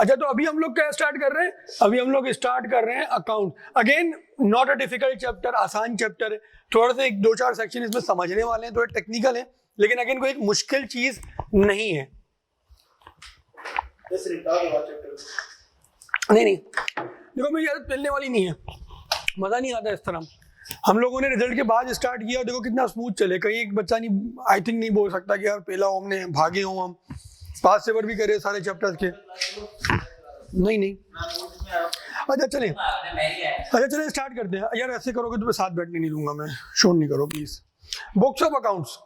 अच्छा, तो अभी हम लोग क्या स्टार्ट कर रहे हैं? अभी हम लोग स्टार्ट कर रहे हैं account. Again not a difficult chapter, आसान चैप्टर है। थोड़ा सा 1-2-4 सेक्शन इसमें समझने वाले हैं, थोड़े टेक्निकल है, लेकिन अगेन कोई एक मुश्किल चीज नहीं है। नहीं देखो, मेरी आदत मिलने वाली नहीं है, मजा नहीं आता इस तरह। हम लोगों ने रिजल्ट के बाद स्टार्ट किया, देखो कितना स्मूथ चले। कहीं एक बच्चा नहीं, आई थिंक नहीं बोल सकता कि यार पहला हमने भागे हो, हम पास सेवर भी करे सारे चैप्टर्स के। नहीं अच्छा चले स्टार्ट करते हैं। यार ऐसे करोगे तो मैं साथ बैठने नहीं दूंगा, मैं शोर नहीं करो please. Books of accounts,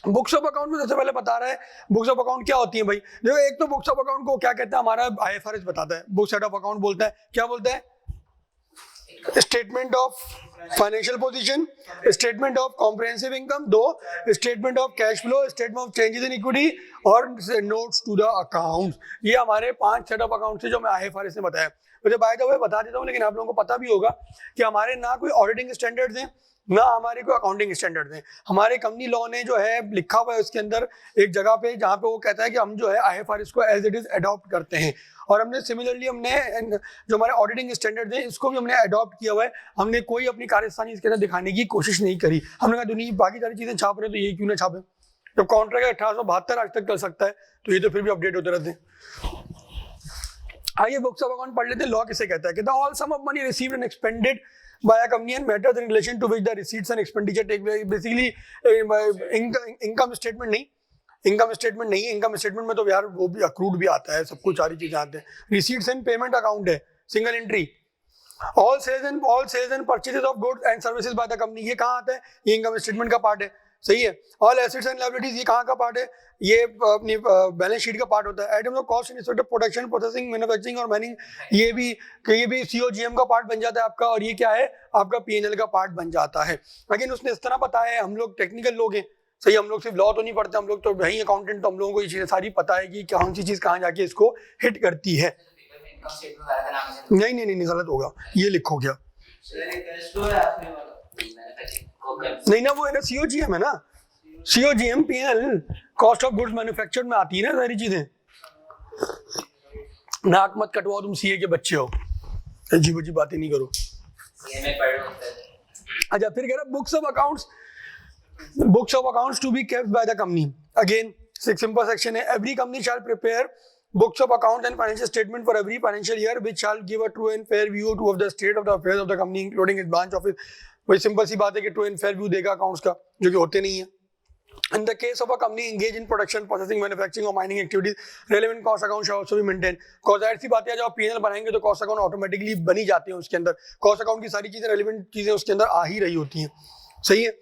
books of account में सबसे पहले बता रहा है बुक्स ऑफ अकाउंट क्या होती है भाई। देखो, एक तो बुक्स ऑफ अकाउंट को क्या कहता है, हमारा आईएफआरएस बताता है। बुक सेट ऑफ अकाउंट बोलता है, क्या बोलता है? Statement of financial position, statement of comprehensive income, 2 statement of cash flow, statement of changes in equity और नोट्स टू द अकाउंट्स। ये हमारे 5 सेट ऑफ अकाउंट्स है जो मैं आईएफआरएस ने बताया। मुझे बाय द वे बता देता हूँ, लेकिन आप लोगों को पता भी होगा कि हमारे ना कोई ऑडिटिंग स्टैंडर्ड्स हैं, ना हमारे कोई अकाउंटिंग स्टैंडर्ड्स हैं। हमारे कंपनी लॉ ने जो है लिखा हुआ है उसके अंदर एक जगह पे, जहाँ पे वो कहता है कि हम जो है आईएफआरएस को एज इट इज अडॉप्ट करते हैं। और हमने सिमिलरली जो हमारे ऑडिटिंग स्टैंडर्ड्स हैं इसको भी हमने अडॉप्ट किया हुआ है। हमने कोई अपनी कार्यस्थानी इसके अंदर दिखाने की कोशिश नहीं करी। हमने कहा दुनिया बाकी सारी चीजें छाप रहे तो ये क्यों ना छापे। तो कॉन्ट्रैक्ट 1872 आज तक चल सकता है, तो ये तो फिर भी अपडेट होते रहते हैं। आइए बुक्स ऑफ अकाउंट पढ़ लेते हैं। लॉ किसे कहता है? कहता है all sum of money received and expended by a company and matters in relation to which the receipts and expenditure take place। Basically income statement नहीं, इनकम स्टेटमेंट में तो यार वो भी अक्रूड भी आता है, सब कुछ सारी चीजें आते हैं। रिसीट्स एंड पेमेंट अकाउंट है, single entry. All sales and purchases of goods and services by the company, ये कहाँ आता है? ये इनकम स्टेटमेंट का पार्ट है, सही है। ऑल एसेट्स एंड लायबिलिटीज, ये कहाँ का पार्ट है? ये अपनी बैलेंस शीट का पार्ट होता है। Items of cost in respect of production, processing, manufacturing और मैनिंग, ये भी सीओजीएम का पार्ट बन जाता है आपका। और ये क्या है? आपका पीएनएल का पार्ट बन जाता है। लेकिन उसने इस तरह बताया है, हम लोग टेक्निकल लोग हैं, सही। हम लोग सिर्फ लॉ तो नहीं पढ़ते, हम लोग तो वही अकाउंटेंट, तो हम लोगों को ये चीजें सारी पता है कि कौन सी चीज कहाँ जाके इसको हिट करती है। नहीं गलत होगा, ये लिखो क्या? नहीं ना, वो है ना सीओजीएम है ना, सीओजीएम PNL cost of goods manufactured में आती है ना सारी चीजें। नाक मत कटवाओ, तुम सीए के बच्चे हो, अजीब अजीब बातें नहीं करो। अच्छा, फिर कह रहा books of accounts to be kept by the company. Again simple section है। Every company shall prepare books of accounts and financial statement for every financial year which shall give a true and fair view of the state of the affairs of the company including its branch office। वही simple सी बात है कि true and fair view देगा accounts का, जो कि होते नहीं है। In the case of a company engaged in production, processing, manufacturing or mining activities, relevant cost account shall also be maintained। कॉस्ट सी बात है, जब आप पीएनएल बनाएंगे तो कॉस्ट अकाउंट ऑटोमेटिकली बनी जाते हैं उसके अंदर। कॉस्ट अकाउंट की सारी चीजें, रेलेवेंट चीजें उसके अंदर आ ही रही होती हैं, सही है।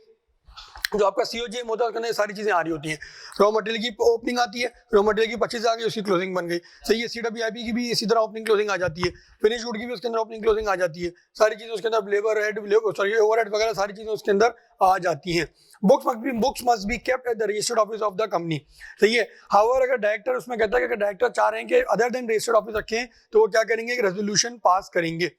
जो आपका सीओजीएम होता है उसके अंदर सारी चीजें आ रही होती हैं। रॉ मटेरियल की ओपनिंग आती है, रॉ मटेरियल की 25 आ गई, उसकी क्लोजिंग बन गई, सही है। सीडब्ल्यूआईपी की भी इसी तरह ओपनिंग क्लोजिंग आ जाती है। फिनिश गुड की भी उसके अंदर ओपनिंग क्लोजिंग आ जाती है। सारी चीजें उसके अंदर लेबर हेड, ओवरहेड वगैरह सारी चीजें उसके अंदर आ जाती हैं। Books must be kept at the registered office of the company, सही है। हाउएवर अगर डायरेक्टर उसमें कहता है कि अगर डायरेक्टर चाह रहे हैं कि अदर देन रजिस्टर्ड ऑफिस रखें, तो वो क्या करेंगे? रेजोल्यूशन पास करेंगे।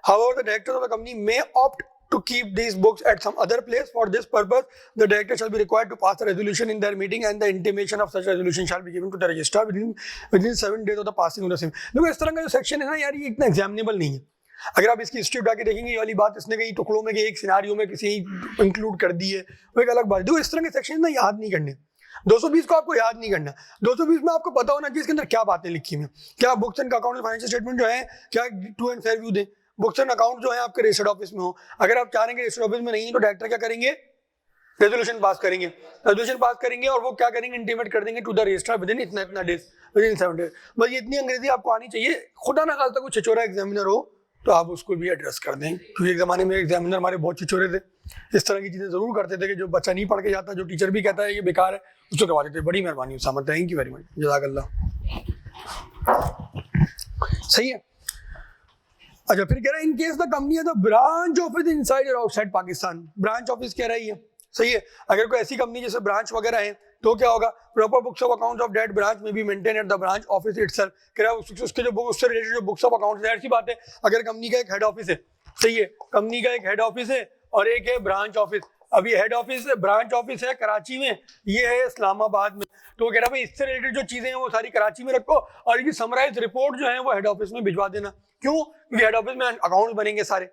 However the director of the company may opt to keep these books at some other place. For this purpose, the director shall be required to pass a resolution in their meeting, and the intimation of such resolution shall be given to the registrar within 7 days of the passing of the same। देखो, इस तरह का जो section है ना यार, ये इतना एग्जामिनेबल नहीं है। अगर आप इसकी हिस्ट्री उठा के देखेंगे, ये वाली बात इसने कई टुकड़ों में, एक सिनारियो में किसी इंक्लूड कर दी है, वो एक अलग बात। देखो, इस तरह के सेक्शन ना याद नहीं करने। 220 को आपको याद नहीं करना। 220 में आपको पता होना चाहिए इसके अंदर क्या बातें लिखी हैं। क्या books and account financial statement जो है, क्या ट्रू एंड फेयर व्यू दें। बुक्स एंड अकाउंट जो है आपके रजिस्टर्ड ऑफिस में हो। अगर आप चाह रहे हैं रजिस्टर्ड ऑफिस में नहीं है, तो डायरेक्टर क्या करेंगे? रेजोल्यूशन पास करेंगे और वो क्या करेंगे? इंटीमेट कर देंगे टू द रजिस्ट्रार विदिन इतना डेज, विदिन 7 डेज। बस इतनी अंग्रेजी आपको आनी चाहिए। खुदा ना खास्ता कोई छिछोरा एग्जामिनर हो तो आप उसको भी एड्रेस कर दें, क्योंकि एक जमाने में एग्जामिनर हमारे बहुत छिछोरे थे, इस तरह की चीजें जरूर करते थे कि जो बच्चा नहीं पढ़ के जाता, जो टीचर भी कहता है ये बेकार है, उसको करवा देते। बड़ी मेहरबानी Usama, thank you very much, जज़ाकल्लाह। सही है। अच्छा, फिर कह रहा है इन केस द कंपनी है the branch office inside or outside Pakistan. Branch office कह रही है, सही है। अगर कोई ऐसी कंपनी जैसे ब्रांच वगैरह है तो क्या होगा? Proper books of accounts of that branch में be maintain at the branch office itself. कह रहा है उसके जो उससे रिलेटेड जो बुक्स ऑफ अकाउंट्स, जाहिर सी बात है, अगर कंपनी का एक हेड ऑफिस है, सही है, कंपनी का एक हेड ऑफिस है और एक है ब्रांच ऑफिस, अभी हेड ऑफिस ब्रांच ऑफिस है कराची में, ये है इस्लामाबाद में, तो वो कह रहा भाई इससे रिलेटेड जो चीजें हैं वो सारी कराची में रखो और इनकी समराइज रिपोर्ट जो है वो हेड ऑफिस में भिजवा देना। क्यों? क्योंकि हेड ऑफिस में अकाउंट बनेंगे सारे,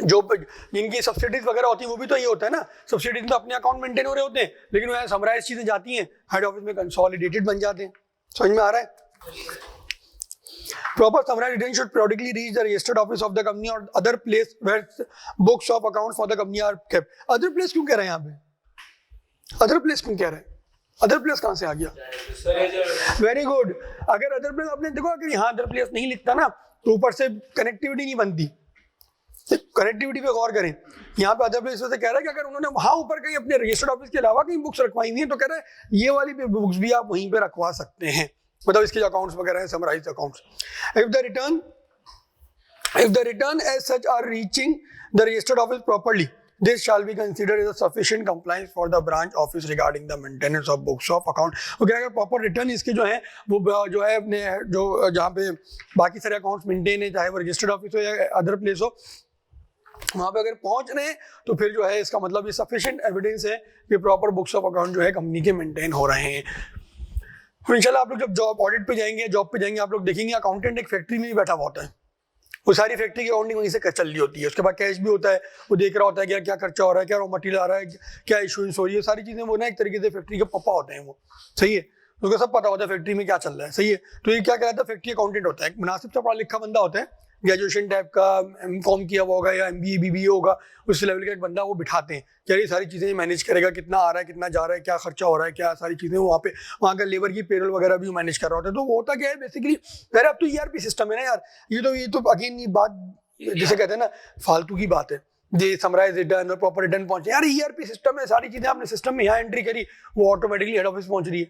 जो जिनकी सब्सिडीज वगैरह होती है वो भी तो ये होता है ना, सब्सिडीज में अपने अकाउंट मेंटेन हो रहे होते हैं, लेकिन वह समराइज चीजें जाती हैं हेड ऑफिस में, कंसोलिडेटेड बन जाते हैं। समझ में आ रहा है? Proper summarized return should periodically reach the registered office of the company or other place where books of accounts for the company are kept. Other place क्यों कह रहे हैं यहाँ पे? Other place क्यों कह रहे हैं? Other place कहाँ से आ गया? Very good. अगर other place आपने देखो अगर यहाँ other place नहीं लिखता ना तो ऊपर से कनेक्टिविटी नहीं बनती। कनेक्टिविटी पे गौर करें, यहाँ पे अदर प्लेस से कह रहा है कि अगर उन्होंने वहां ऊपर कहीं अपने रजिस्टर्ड ऑफिस के अलावा कहीं बुक्स रखवाई हुई हैं तो कह रहा है ये वाली बुक्स भी आप वहीं पे रखवा सकते हैं, मतलब इसके जो अकाउंट्स वगैरह हैं summarised accounts. If the return as such are reaching the registered office properly, this shall be considered as a sufficient compliance for the branch office regarding the maintenance of books of account। Okay, अगर proper return इसके जो है वो जो है अपने जो जहाँ पे बाकी सारे अकाउंट्स मेंटेन है, चाहे वो रजिस्टर्ड ऑफिस हो या अदर प्लेस हो, वहाँ पे अगर पहुंच रहे हैं तो फिर जो है इसका मतलब ये सफिशिएंट एविडेंस है कि प्रॉपर बुक्स ऑफ अकाउंट जो है कंपनी के मेंटेन हो रहे हैं। तो इंशाल्लाह आप लोग जब जॉब ऑडिट पे जाएंगे, जॉब पे जाएंगे, आप लोग देखेंगे अकाउंटेंट एक फैक्ट्री में ही बैठा हुआ होता है, वो सारी फैक्ट्री की अकाउंटिंग वहीं से चल रही होती है, उसके बाद कैश भी होता है, वो देख रहा होता है कि क्या खर्चा हो रहा है, क्या रॉ मटेरियल आ रहा है, क्या इशूएंस हो रही है, सारी चीजें वो ना एक तरीके से फैक्ट्री के पप्पा होते हैं वो, सही है, उसको सब पता होता है फैक्ट्री में क्या चल रहा है, सही है। तो ये क्या कहलाता है? फैक्ट्री अकाउंटेंट होता है, एक मुनासिब सा पढ़ा लिखा बंदा होता है, ग्रेजुएशन टाइप का, एमकॉम किया हुआ होगा या एमबीए बीबीए होगा, उस लेवल का एक बंदा वो बिठाते हैं कि ये सारी चीज़ें मैनेज करेगा, कितना आ रहा है, कितना जा रहा है, क्या खर्चा हो रहा है, क्या सारी चीज़ें वहाँ पे, वहाँ का लेबर की पेरोल वगैरह भी मैनेज कर रहा होता है। तो वो होता क्या है बेसिकली, यार अब तो ईआरपी सिस्टम है ना यार, ये तो अगेन ये बात जिसे कहते हैं ना फालतू की बात है, ये समराइज रिटर्न और प्रॉपर रिटर्न पहुंचे, यार ईआरपी सिस्टम है, सारी चीजें आपने सिस्टम में यहाँ एंट्री करी, वो ऑटोमेटिकली हेड ऑफिस पहुंच रही है,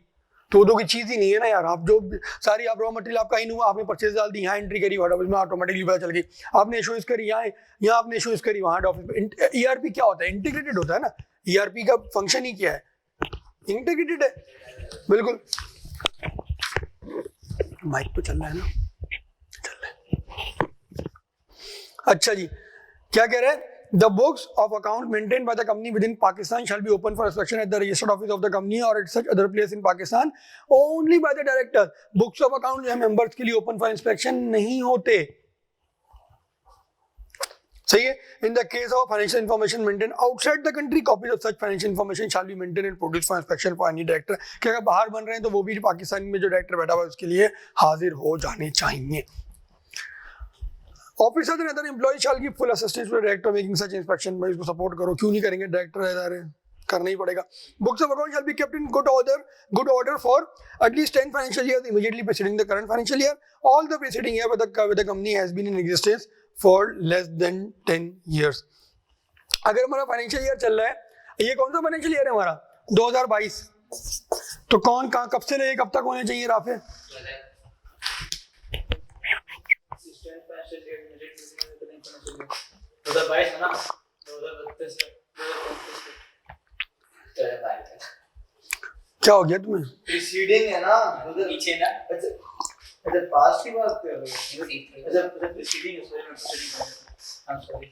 तो दो की चीज ही नहीं है ना यार। आप जो सारी आप रॉ मटेरियल आपका इन हुआ, आपने परचेज डाल दी, यहाँ एंट्री करी हेड ऑफिस में, ऑटोमेटिकली पता चल गई, आपने इशूज करी यहाँ आपने इशूज करी वहाँ हेड ऑफिस में। ईआरपी क्या होता है? इंटीग्रेटेड होता है ना, ईआरपी का फंक्शन ही क्या है? इंटीग्रेटेड है, बिल्कुल। माइक तो चल रहा है ना, चल रहा है। अच्छा जी, क्या कह रहे हैं? The books of account maintained by the company within Pakistan shall be open for inspection at the registered office of the company or at such other place in Pakistan only by the director। Books of account जो है members के लिए open for inspection नहीं होते, सही है। In the case of financial information maintained outside the country, copies of such financial information shall be maintained and produced for inspection for any director। कि अगर बाहर बन रहे हैं तो वो भी पाकिस्तान में जो डायरेक्टर बैठा हुआ है उसके लिए हाजिर हो जाने चाहिए। Officers and other employees shall give full assistance to the director making such inspection. भाई इसको सपोर्ट करो, क्यों नहीं करेंगे, डायरेक्टर है यार, करना ही पड़ेगा। Books of account shall be kept in good order for at least 10 financial years immediately preceding the current financial year. All the preceding year with the company has been in existence for less than 10 years. अगर हमारा financial year चल रहा है, ये कौन सा financial year है हमारा? 2022, तो कौन कहाँ कब से लेके कब तक होने चाहिए राफे? क्या हो गया तुम्हें? प्रीसीडिंग है ना, उधर नीचे ना, अच्छा पास्ट की बात कर रहे हो, अच्छा प्रीसीडिंग है, सॉरी मैं प्रीसीडिंग, आई एम सॉरी,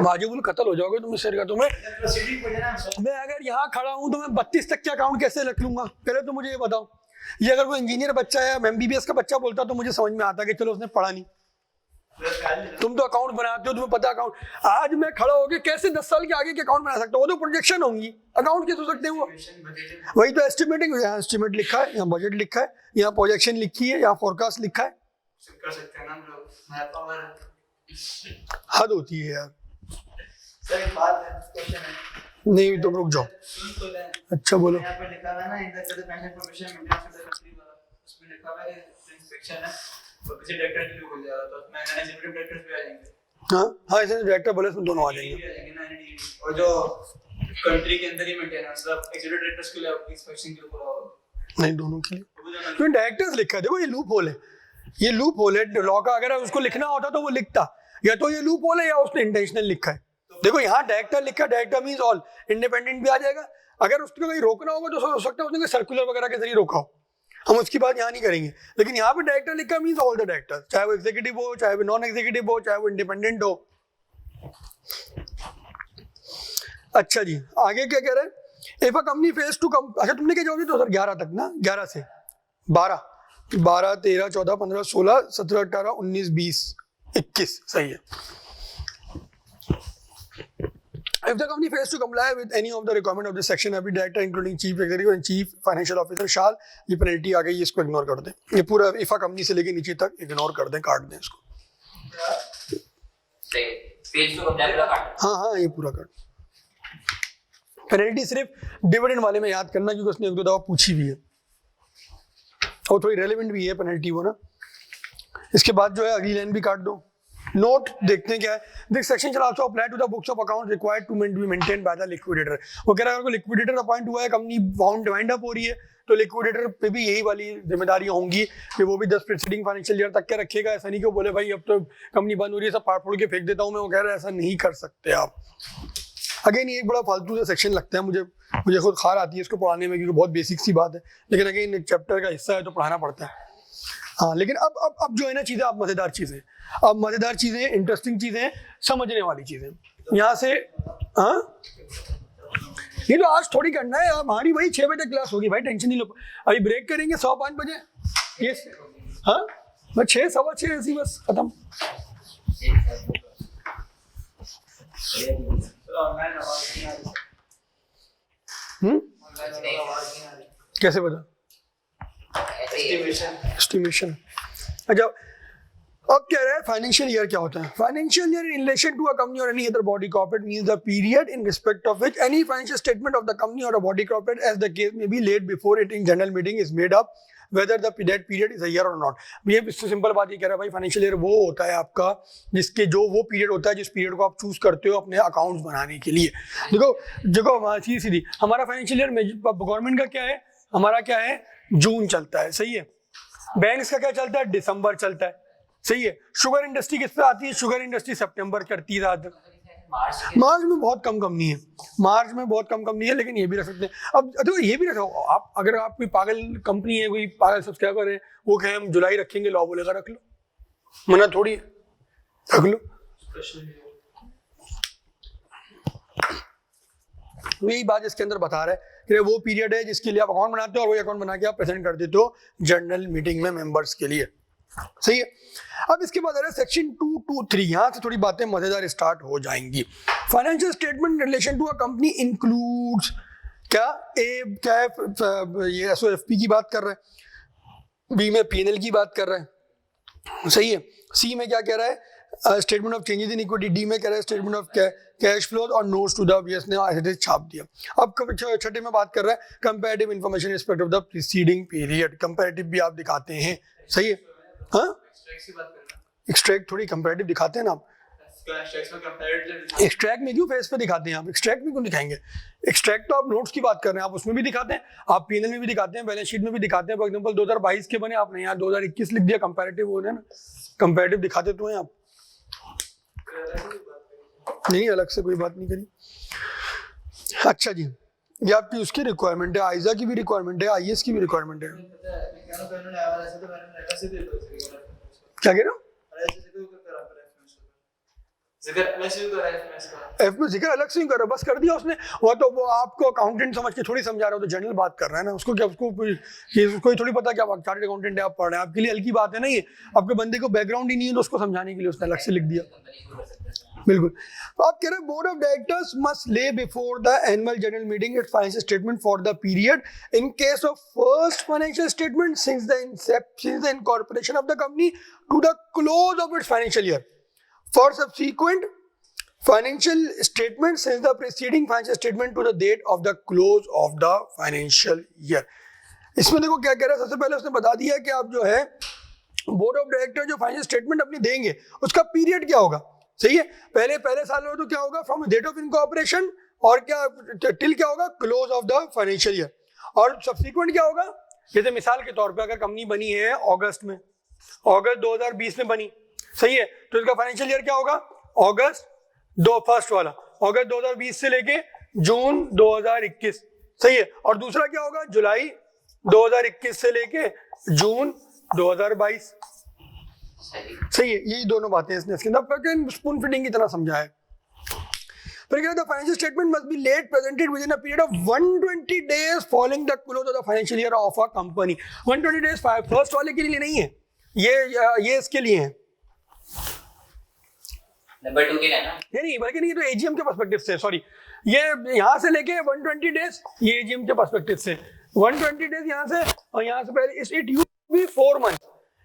वाजिबुल कत्ल हो जाओगे तुम इस शहर का। तुम्हें प्रीसीडिंग पढ़ना है। मैं अगर यहाँ खड़ा हूँ तो मैं 32 तक के अकाउंट कैसे रख लूंगा? पहले तो मुझे ये बताओ। ये अगर कोई इंजीनियर बच्चा है, एमबीबीएस का बच्चा बोलता तो मुझे समझ में आता कि चलो उसने पढ़ा नहीं। तुम तो अकाउंट बनाते हो, तुम्हें पता अकाउंट। आज मैं खड़ा होके कैसे 10 साल के आगे के अकाउंट बना सकता हूँ? वो तो प्रोजेक्शन होंगी, अकाउंट कैसे हो सकते हैं वो? वही तो एस्टिमेटिंग, यहाँ एस्टिमेट लिखा है, यहाँ बजट लिखा है, यहाँ प्रोजेक्शन लिखी है, यहाँ फोरकास्ट लिखा है। कर सकते हैं ना हम लोग, मैं पावर हद होती है यार। सही बात है, क्वेश्चन है नहीं तुम रुक जाओ। अच्छा बोलो। यहाँ पे लिखा हुआ है ना, in the financial information maintenance of the company वाला, उसमें लिखा हुआ है इंस्पेक्शन है तो किसी डायरेक्टर के लिए हो जाएगा, तो उसमें एग्जीक्यूटिव डायरेक्टर्स भी आ जाएंगे। हाँ ऐसे डायरेक्टर बोले उसमें दोनों आ जाएंगे। और जो कंट्री के अंदर ही मेंटेनेंस मतलब एग्जीक्यूटिव डायरेक्टर्स के लिए इंस्पेक्शन के लिए पूरा होगा। नहीं दोनों के लिए। तो डायरेक्टर्स लिखा है, देखो ये लूप होल है, ये लूप होल है लॉ का। अगर उसको लिखना होता तो वो लिखता, या तो ये लूप होल है या उसने इंटेंशनल लिखा है। देखो यहाँ डायरेक्टर लिखा, डायरेक्टर मींस ऑल, इंडिपेंडेंट भी आ जाएगा। अगर उसको कहीं रोकना होगा तो हो सकता है उसने कोई सर्कुलर वगैरह के जरिए रोका हो, हम उसकी बात यहाँ नहीं करेंगे। लेकिन यहाँ पे डायरेक्टर लिखा मींस ऑल द डायरेक्टर, चाहे वो एग्जीक्यूटिव हो, चाहे वो नॉन एग्जीक्यूटिव हो, चाहे वो इंडिपेंडेंट हो। अच्छा जी, आगे क्या कह रहे हैं? If a company face to अच्छा तुमने क्या जवाब दिया 2011 तक ना, 11 से 12, 13, 14, 15, 16, 17, 18, 19, 20, 21, सही है। If the company fails to comply with any of the requirement of this section, every director including chief executive and chief financial officer shall, ये पेनल्टी आ गई, इसको इग्नोर कर दें, ये पूरा इफा कंपनी से लेके नीचे तक इग्नोर कर दें, काट दें इसको। पेज तो कंप्लाई पूरा काट। हाँ, ये पूरा काट। पेनल्टी सिर्फ डिविडेंड वाले में याद करना, क्योंकि उसने एक दो दफा पूछी भी है और थोड़ी रेलेवेंट भी है पेनल्टी वो ना। इसके बाद जो है अगली लाइन भी काट दो। नोट देखते हैं क्या है। This section shall also apply to the books of accounts required to be maintained by the liquidator. वो कह रहा है अगर लिक्विडेटर अपॉइंट हुआ है, कंपनी वाइंड अप हो रही है, तो लिक्विडेटर पे भी यही वाली जिम्मेदारियां होंगी कि वो भी 10 प्रीसीडिंग फाइनेंशियल ईयर तक के रखेगा। ऐसा नहीं कि बोले भाई अब तो कंपनी बंद हो रही है सब फाड़ फोड़ के फेंक देता हूँ मैं, वो कह रहा है ऐसा नहीं कर सकते आप। अगेन ये एक बड़ा फालतू सा सेक्शन लगता है मुझे खुद खार आती है इसको पढ़ाने में, क्योंकि बहुत बेसिक सी बात है, लेकिन अगेन एक चैप्टर का हिस्सा है तो पढ़ाना पड़ता है। हाँ, लेकिन अब जो है ना चीज़ें, अब मज़ेदार चीज़ें, अब मज़ेदार चीज़ें, इंटरेस्टिंग चीज़ें, समझने वाली चीज़ें यहाँ से। हाँ, ये तो आज थोड़ी करना है, हमारी वही 6 बजे क्लास होगी भाई, टेंशन नहीं लो। अभी ब्रेक करेंगे 5:15 बजे। ये हाँ, बस 6, 6:15 ऐसी बस खत्म। कैसे पता? एस्टिमेशन। अच्छा, अब कह रहा है फाइनेंशियल ईयर क्या होता है। Financial year in relation to a company or any other body corporate means the period in respect of which any financial statement of the company or a body corporate as the case may be laid before it in general meeting is made up whether the that period is a year or not। ये इससे simple बात ये कह रहा है भाई, financial year वो होता है आपका जिसके जो वो पीरियड होता है जिस पीरियड को आप चूज करते हो अपने अकाउंट्स बनाने के लिए। देखो सीधी हमारा फाइनेंशियल ईयर में गवर्नमेंट का क्या है, हमारा क्या है, जून चलता है, सही है। बैंक्स का क्या चलता है, दिसंबर चलता है, सही है। शुगर इंडस्ट्री किस पे आती है, शुगर इंडस्ट्री सितंबर करती है ज़्यादातर। मार्च में बहुत कम कंपनी है, मार्च में बहुत कम कंपनी है, लेकिन ये भी रख सकते हैं। अब देखो ये भी रखो आप, अगर आप कोई पागल कंपनी है, कोई पागल सब्सक्राइबर है, वो कहे हम जुलाई रखेंगे, लॉ बोलेगा रख लो, मना थोड़ी है, रख लो। यही बात इसके अंदर बता रहा है कि वो पीरियड है जिसके लिए आप अकाउंट बनाते हो और वही अकाउंट बना के आप प्रेजेंट कर देते हो जनरल मीटिंग में मेंबर्स के लिए, सही है। अब इसके बाद आ रहा है सेक्शन 223, यहाँ से थोड़ी बातें मजेदार स्टार्ट हो जाएंगी। Financial statement relation to a company includes क्या है, ये एसओएफपी की बात कर रहा है, बी में पीएनएल की बात कर रहा है, सही है। सी में क्या कह रहा है, statement of changes in equity. D में कह रहा है स्टेटमेंट ऑफ कैश फ्लो और नोट्स टू द बीएस ने ऐसे छाप दिया। अब छठे में बात कर रहा है comparative information respect of the preceding period. Comparative भी आप दिखाते हैं, सही है। हाँ, एक्सट्रैक्ट थोड़ी कंपैरेटिव दिखाते हैं ना आप। एक्सट्रैक्ट में क्यों फेस पे दिखाते हैं आप, एक्सट्रैक्ट में क्यों दिखाएंगे? एक्सट्रैक्ट तो आप नोट्स की बात कर रहे हैं, आप उसमें भी दिखाते हैं, आप पीएनएल में भी दिखाते हैं, बैलेंस शीट में भी दिखाते हैं। फॉर एग्जांपल 2022 के बने, आपने यहाँ 2021 लिख दिया, कंपैरेटिव हो रहा है ना, कंपैरेटिव दिखाते तो हैं आप। नहीं, अलग से कोई बात नहीं करी। अच्छा जी, ये आपकी उसकी रिक्वायरमेंट है, आइजा की भी रिक्वायरमेंट है, आईएएस की भी रिक्वायरमेंट है। क्या कह रहे हो? एफ में जिक्र अलग से नहीं कर रहा, बस कर दिया उसने। वो आपको अकाउंटेंट समझ के थोड़ी समझा रहा हो, तो जनरल बात कर रहा है ना, उसको क्या, उसको कोई थोड़ी पता क्या चार्टर्ड अकाउंटेंट है, आप पढ़ रहे हैं, आपके लिए हल्की बात है ना ये। आपके बंदे को बैकग्राउंड ही नहीं है, तो उसको समझाने के लिए उसने अलग से लिख दिया। बिल्कुल। तो आप कह रहे हैं board of directors must lay before the annual general meeting its financial statement for the period in case of first financial statement since the incorporation of the company to the close of its financial year, for subsequent financial statement since the preceding financial statement to the date of the close of the financial year. इसमें देखो क्या कह रहा है, सबसे पहले उसने बता दिया कि आप जो है बोर्ड ऑफ डायरेक्टर जो फाइनेंशियल स्टेटमेंट अपनी देंगे उसका पीरियड क्या होगा, सही है। पहले साल में तो क्या होगा, फ्रॉम डेट ऑफ इनकॉर्पोरेशन, और क्या टिल क्या होगा, close of the financial year. और सब्सीक्वेंट क्या होगा, जैसे मिसाल के तौर पे अगर कंपनी बनी है अगस्त में, अगस्त 2020 में बनी, सही है, तो इसका फाइनेंशियल ईयर क्या होगा, अगस्त फर्स्ट वाला, अगस्त 2020 से लेके जून 2021, सही है। और दूसरा क्या होगा, जुलाई 2021 से लेके जून 2022, सही है। यही दोनों बातें इसने इसके अंदर स्पून फिटिंग की तरह समझा है। फिर क्या, the financial statement must be laid presented within a period of 120 days following the close of the financial year of a company. 120 days first वाले के लिए नहीं है, ये इसके लिए है, नंबर 2 के लिए ना, नहीं बल्कि नहीं, तो एजीएम के पर्सपेक्टिव से, सॉरी, ये यहाँ से लेके 120 डेज ये एजीएम के पर्सपेक्टिव से, 120 डेज यहाँ से और यहाँ से पहले, it used to be 4 months,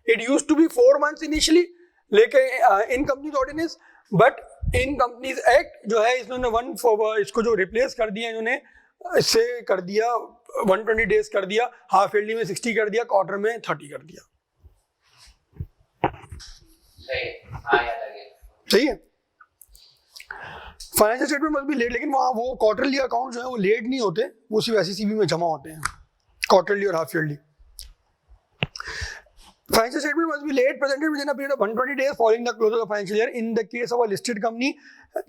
it used to be 4 months initially, लेके in companies ordinance, but in companies act जो है इन्होंने इसको जो रिप्लेस कर दिया इन्होंने, इससे कर दिया 120 डेज कर दिया, हाफ ईयरली में 60 कर दिया, क्वार्टर में 30 कर दिया। सही, हाँ याद आ गया। सही है। Financial statement must be laid, लेकिन वहाँ वो क्वार्टरली अकाउंट जो है वो लेट नहीं होते, वो सिर्फ एससीसीबी में जमा होते हैं, क्वार्टरली और half yearly. Financial statement must be late presented within a period of 120 days following the close of the financial year. In the case of a listed company,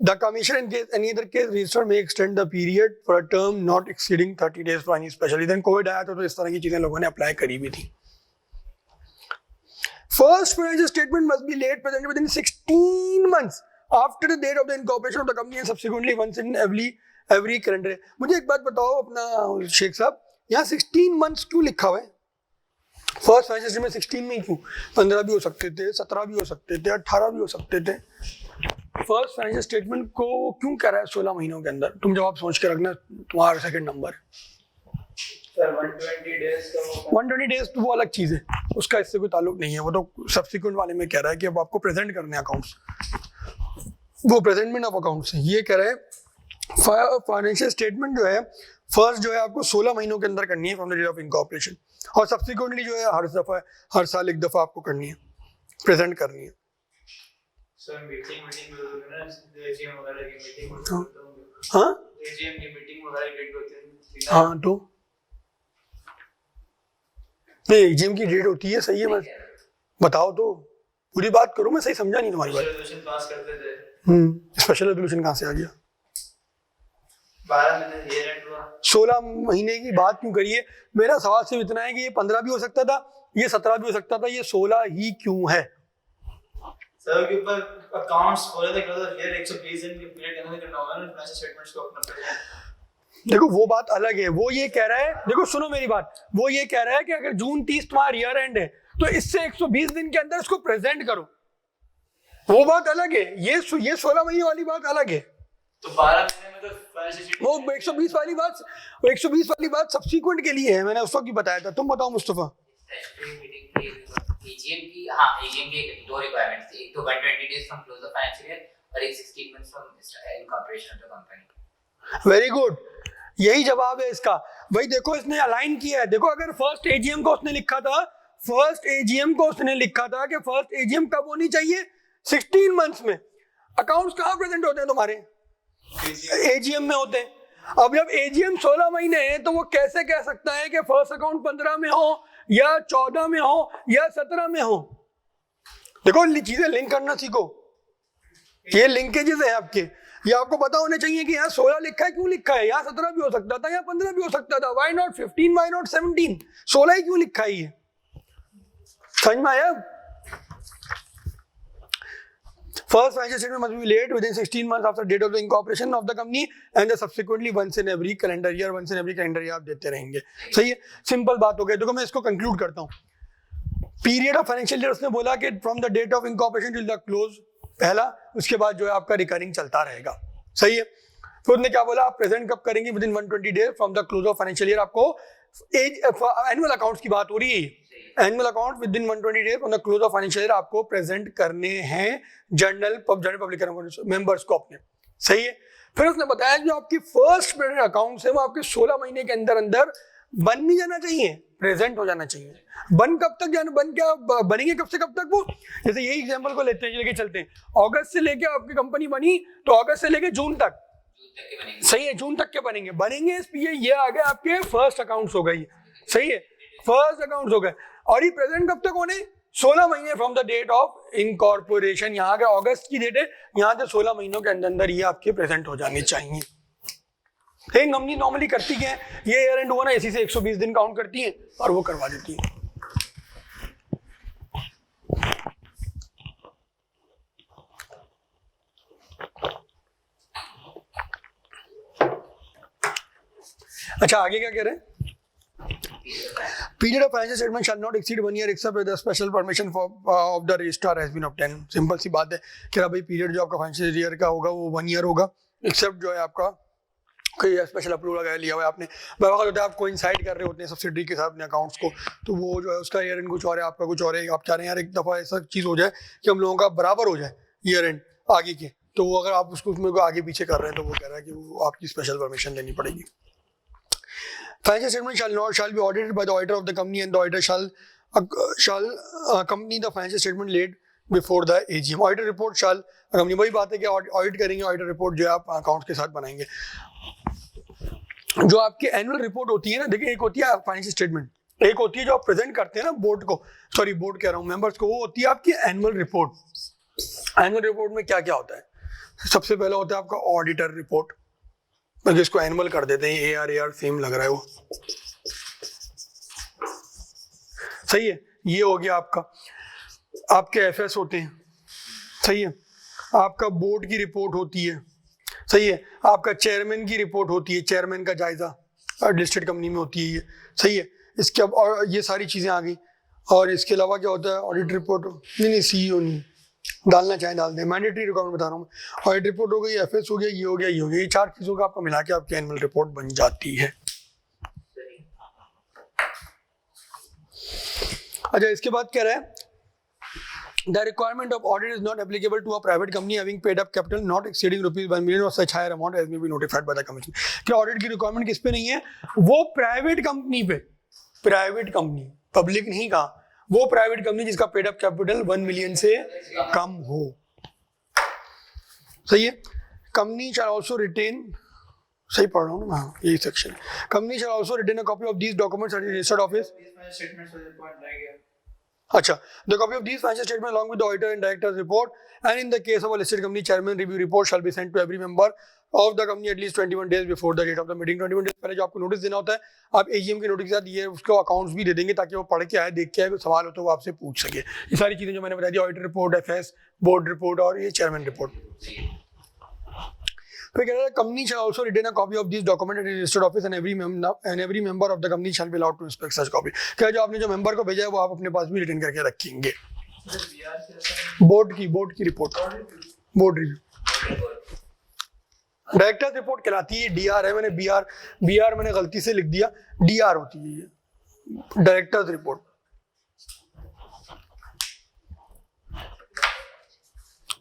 the commission in case any other case register may extend the period for a term not exceeding 30 days for any special. Then COVID आया था तो इस तरह की चीजें लोगों ने apply करी भी थी। First financial statement must be late presented within 16 months after the date of the incorporation of the company and subsequently once in every calendar year. मुझे एक बात बताओ अपना शेख साहब, यहाँ 16 months क्यों लिखा हुआ है? फर्स्ट फाइनेंशियल स्टेटमेंट 16 में क्यों? 15 भी हो सकते थे, 17 भी हो सकते थे, 18 भी हो सकते थे। फर्स्ट फाइनेंशियल स्टेटमेंट को क्यों कह रहा है 16 महीनों के अंदर? तुम जवाब सोच के रखना, तुम्हारा सेकंड नंबर है। सर 120 डेज का 120 डेज तो वो अलग चीज है, उसका इससे कोई ताल्लुक नहीं है, वो तो सब्सिक्वेंट वाले में कह रहा है कि अब आपको प्रेजेंट करने हैं अकाउंट्स, वो प्रेजेंटमेंट ऑफ अकाउंट्स है। ये कह रहा है फाइनेंशियल स्टेटमेंट जो है फर्स्ट जो है आपको 16 महीनों के अंदर करनी है from the date of incorporation, और सब्सिक्वेंटली जो है हर साल एक दफा आपको करनी है, प्रेजेंट करनी है। सर मीटिंग में होगा ना, एजीएम वगैरह की मीटिंग होती है। हाँ एजीएम की मीटिंग वगैरह डेट होती है। हाँ, तो नहीं एजीएम की डेट होती है, सही है, मैं बताओ तो पूरी बात करो, मैं सही समझा नहीं तुम्हारी बात। रेजोल्यूशन पास करते थे। स्पेशल रेजोल्यूशन कहाँ से आ गया? 12 महीने ईयर एंड हुआ, 16 महीने की बात क्यों करिए? मेरा सवाल सिर्फ इतना है कि ये 15 भी हो सकता था, ये 17 भी हो सकता था, ये 16 ही क्यों है? सर के ऊपर अकाउंट्स खोले थे, क्लोज ईयर 120 दिन के पीरियड के अंदर करना होगा ना फाइनेंशियल स्टेटमेंट्स को अपना प्रेजेंट। देखो वो बात अलग है, वो ये कह रहा है, देखो सुनो मेरी बात, वो ये कह रहा है कि अगर जून 30 तुम्हारा ईयर एंड है तो इससे 120 दिन के अंदर इसको प्रेजेंट करो, वो बात अलग है, ये 16 महीने वाली बात अलग है। तो 12 महीने में तो फाइनेंशियल वो 120 वाली बात, वो 120 वाली बात सब्सिक्वेंट के लिए है, मैंने उस वक्त ही बताया था। तुम बताओ मुस्तफा। एजीएम की, हाँ एजीएम की दो रिक्वायरमेंट्स थी, एक तो 120 days from close of financial year और एक 16 months from incorporation of the company. Very good, यही जवाब है इसका। भाई देखो इसने अलाइन किया है, देखो अगर फर्स्ट एजीएम को उसने लिखा था, फर्स्ट एजीएम को उसने लिखा था कि फर्स्ट एजीएम कब होनी चाहिए? 16 मंथ्स में। अकाउंट्स कहाँ प्रेजेंट होते हैं तुम्हारे? एजीएम में होते हैं। अब जब एजीएम 16 महीने है तो वो कैसे कह सकता है कि फर्स्ट अकाउंट 15 में हो या 14 में हो या 17 में हो? देखो चीजें लिंक करना सीखो, ये लिंकेजेस है आपके, ये आपको पता होने चाहिए कि यहाँ 16 लिखा है, क्यों लिखा है? यहाँ 17 भी हो सकता था, यहाँ 15 भी हो सकता था, व्हाई नॉट 15, व्हाई नॉट 17? 16 ही क्यों लिखा है? ये समझ में आया? First financial statement must be laid within 16 months after date of the incorporation of the company and the subsequently once in every calendar year, once in every calendar year आप देते रहेंगे। सही है, सिंपल बात हो गई। देखो मैं इसको कंक्लूड करता हूँ। पीरियड ऑफ फाइनेंशियल ईयर उसने बोला कि from the date of incorporation till the close, पहला, उसके बाद जो है आपका रिकरिंग चलता रहेगा। सही है। फिर उसने क्या बोला, आप प्रेजेंट कब करेंगे? With in 120 days from the close of financial year. आपको एनुअल अकाउंट्स की बात हो रही है, annual account with in 120 days from the close of financial year आपको प्रेजेंट करने हैं जनरल पब्लिक मेंबर्स को अपने। सही है। फिर उसने बताया जो आपकी फर्स्ट प्रेजेंट अकाउंट्स है वो आपके 16 महीने के अंदर अंदर बन नहीं जाना चाहिए, प्रेजेंट हो जाना चाहिए। बन कब तक जाना, बन क्या बनेंगे कब से कब तक? वो जैसे यही एग्जांपल को लेके चलते हैं, अगस्त से लेके आपकी कंपनी बनी तो अगस्त से लेके जून तक, सही है, जून तक के बनेंगे ये आ गए आपके फर्स्ट अकाउंट्स हो गई। सही है, फर्स्ट अकाउंट्स हो गए। और ये प्रेजेंट कब तक होने? 16 महीने from the date of incorporation. यहाँ के अगस्त की डेट है, यहाँ से 16 महीनों के अंदर अंदर ये आपके प्रेजेंट हो जाने चाहिए। एक कंपनी नॉर्मली करती क्या है, ये ईयर एंड हुआ ना, इसी से 120 दिन काउंट करती है और वो करवा देती है। अच्छा आगे क्या कह रहे हैं? Period of financial statement shall not exceed 1 year except with the special permission of the registrar has been obtained. Simple सी बात है कि भाई पीरियड जो आपका फाइनेंशियल ईयर का होगा वो 1 ईयर होगा, एक्सेप्ट जो है आपका कोई स्पेशल अप्रूवल वगैरह लिया हुआ है आपने। बाबा होता है आप कोइंसाइड कर रहे होते हैं सब्सिडरी के साथ अपने अकाउंट्स को, तो वो जो है उसका ईयर एंड कुछ और है, आपका कुछ और है। आप चाह रहे हैं यार एक दफ़ा ऐसा चीज़ हो जाए कि हम लोगों का बराबर हो जाए ईयर एंड आगे के, तो वो अगर आप उसको उसमें आगे पीछे कर रहे हैं तो वो कह रहा है कि वो आपकी स्पेशल परमिशन लेनी पड़ेगी। Financial statement shall be audited by the auditor of the company and the auditor shall accompany the financial statement laid before the AGM. Auditor report shall accompany, वही बात है कि ऑडिट करेंगे, ऑडिटर रिपोर्ट जो है आप अकाउंट्स के साथ बनाएंगे। जो आपकी एनुअल रिपोर्ट होती है ना, देखिए एक होती है फाइनेंशियल स्टेटमेंट, एक होती है जो आप प्रेजेंट करते हैं ना बोर्ड को, सॉरी बोर्ड कह रहा हूँ मेंबर्स को, वो होती है आपकी एनुअल रिपोर्ट। एनुअल रिपोर्ट में क्या क्या होता है? सबसे पहला होता है आपका ऑडिटर रिपोर्ट, जिसको एनुअल कर देते हैं, AR सेम लग रहा है वो, सही है। ये हो गया आपका, आपके FS होते हैं, सही है। आपका बोर्ड की रिपोर्ट होती है, सही है। आपका चेयरमैन की रिपोर्ट होती है, चेयरमैन का जायजा लिस्टेड कंपनी में होती है ये, सही है। इसके अब और ये सारी चीज़ें आ गई। और इसके अलावा क्या होता है? ऑडिट रिपोर्ट, नहीं CEO नहीं, डालना चाहे डाल दें, मैंडेटरी रिक्वायरमेंट बता रहा हूँ मैं। ऑडिट रिपोर्ट हो गई, FS हो गया, ये हो गया, ये हो गया, ये 4 चीज़ों का आपका मिला के आपकी एनुअल रिपोर्ट बन जाती है। अच्छा इसके बाद क्या रहा है? The requirement of audit is not applicable to a private company having paid up capital not exceeding ₹1 million or such higher amount as may be notified by the commission. क्या ऑडिट की रिक्वायरमेंट किस पे नहीं है? वो private company पे, private company, public नहीं कहा, वो प्राइवेट कंपनी जिसका पेड अप कैपिटल 1 मिलियन से कम हो, सही है। कंपनी शैल आल्सो रिटेन, सही पढ़ रहा हूँ ना, हाँ यही section. Company shall also retain a copy of these documents at registered office. अच्छा, the copy of these financial statements along with the auditor and director's report, and in the case of a listed company, chairman review report shall be sent to every member of the company at least 21 days before the date of the meeting. 21 days पहले जो आपको notice देना होता है, आप AGM के notice के साथ ये उसको अकाउंट्स भी दे देंगे ताकि वो पढ़ के आए, देख के आए, कोई सवाल हो तो वो आपसे पूछ सके। ये सारी चीजें जो मैंने बता दी, auditor report, FS, board report और ये चेयरमैन रिपोर्ट। फिर कह रहा है company shall also retain a copy of these documents at a registered office and every member of the company shall be allowed to inspect such copy. क्या जो आपने जो मेंबर को भेजा है वो आप अपने पास भी रिटेन करके रखेंगे। बोर्ड की report, board review, directors report कहलाती है, DR है, मैंने BR मैंने गलती से लिख दिया, DR होती है ये डायरेक्टर्स रिपोर्ट।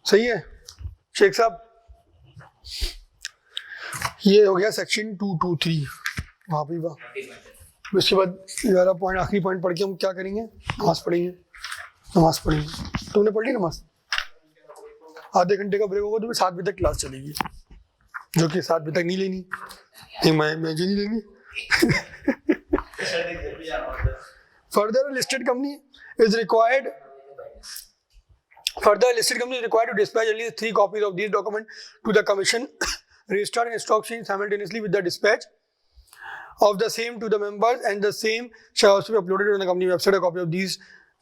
सही है शेख साहब। ये हो गया सेक्शन 223। वाह भाई वाह। इसके बाद 11 पॉइंट, आखिरी पॉइंट पढ़ के हम क्या करेंगे? नमाज पढ़ेंगे। तुमने पढ़ ली नमाज? आधे घंटे का ब्रेक होगा तो 7 बजे तक क्लास चलेगी, जो कि 7 बजे तक नहीं लेनी, मैं जी नहीं लेनी। Further listed company is required to dispatch at least 3 copies of these documents to the commission registered in stock exchange simultaneously with the dispatch of the same to the members, and the same shall also be uploaded on the company website. A copy of these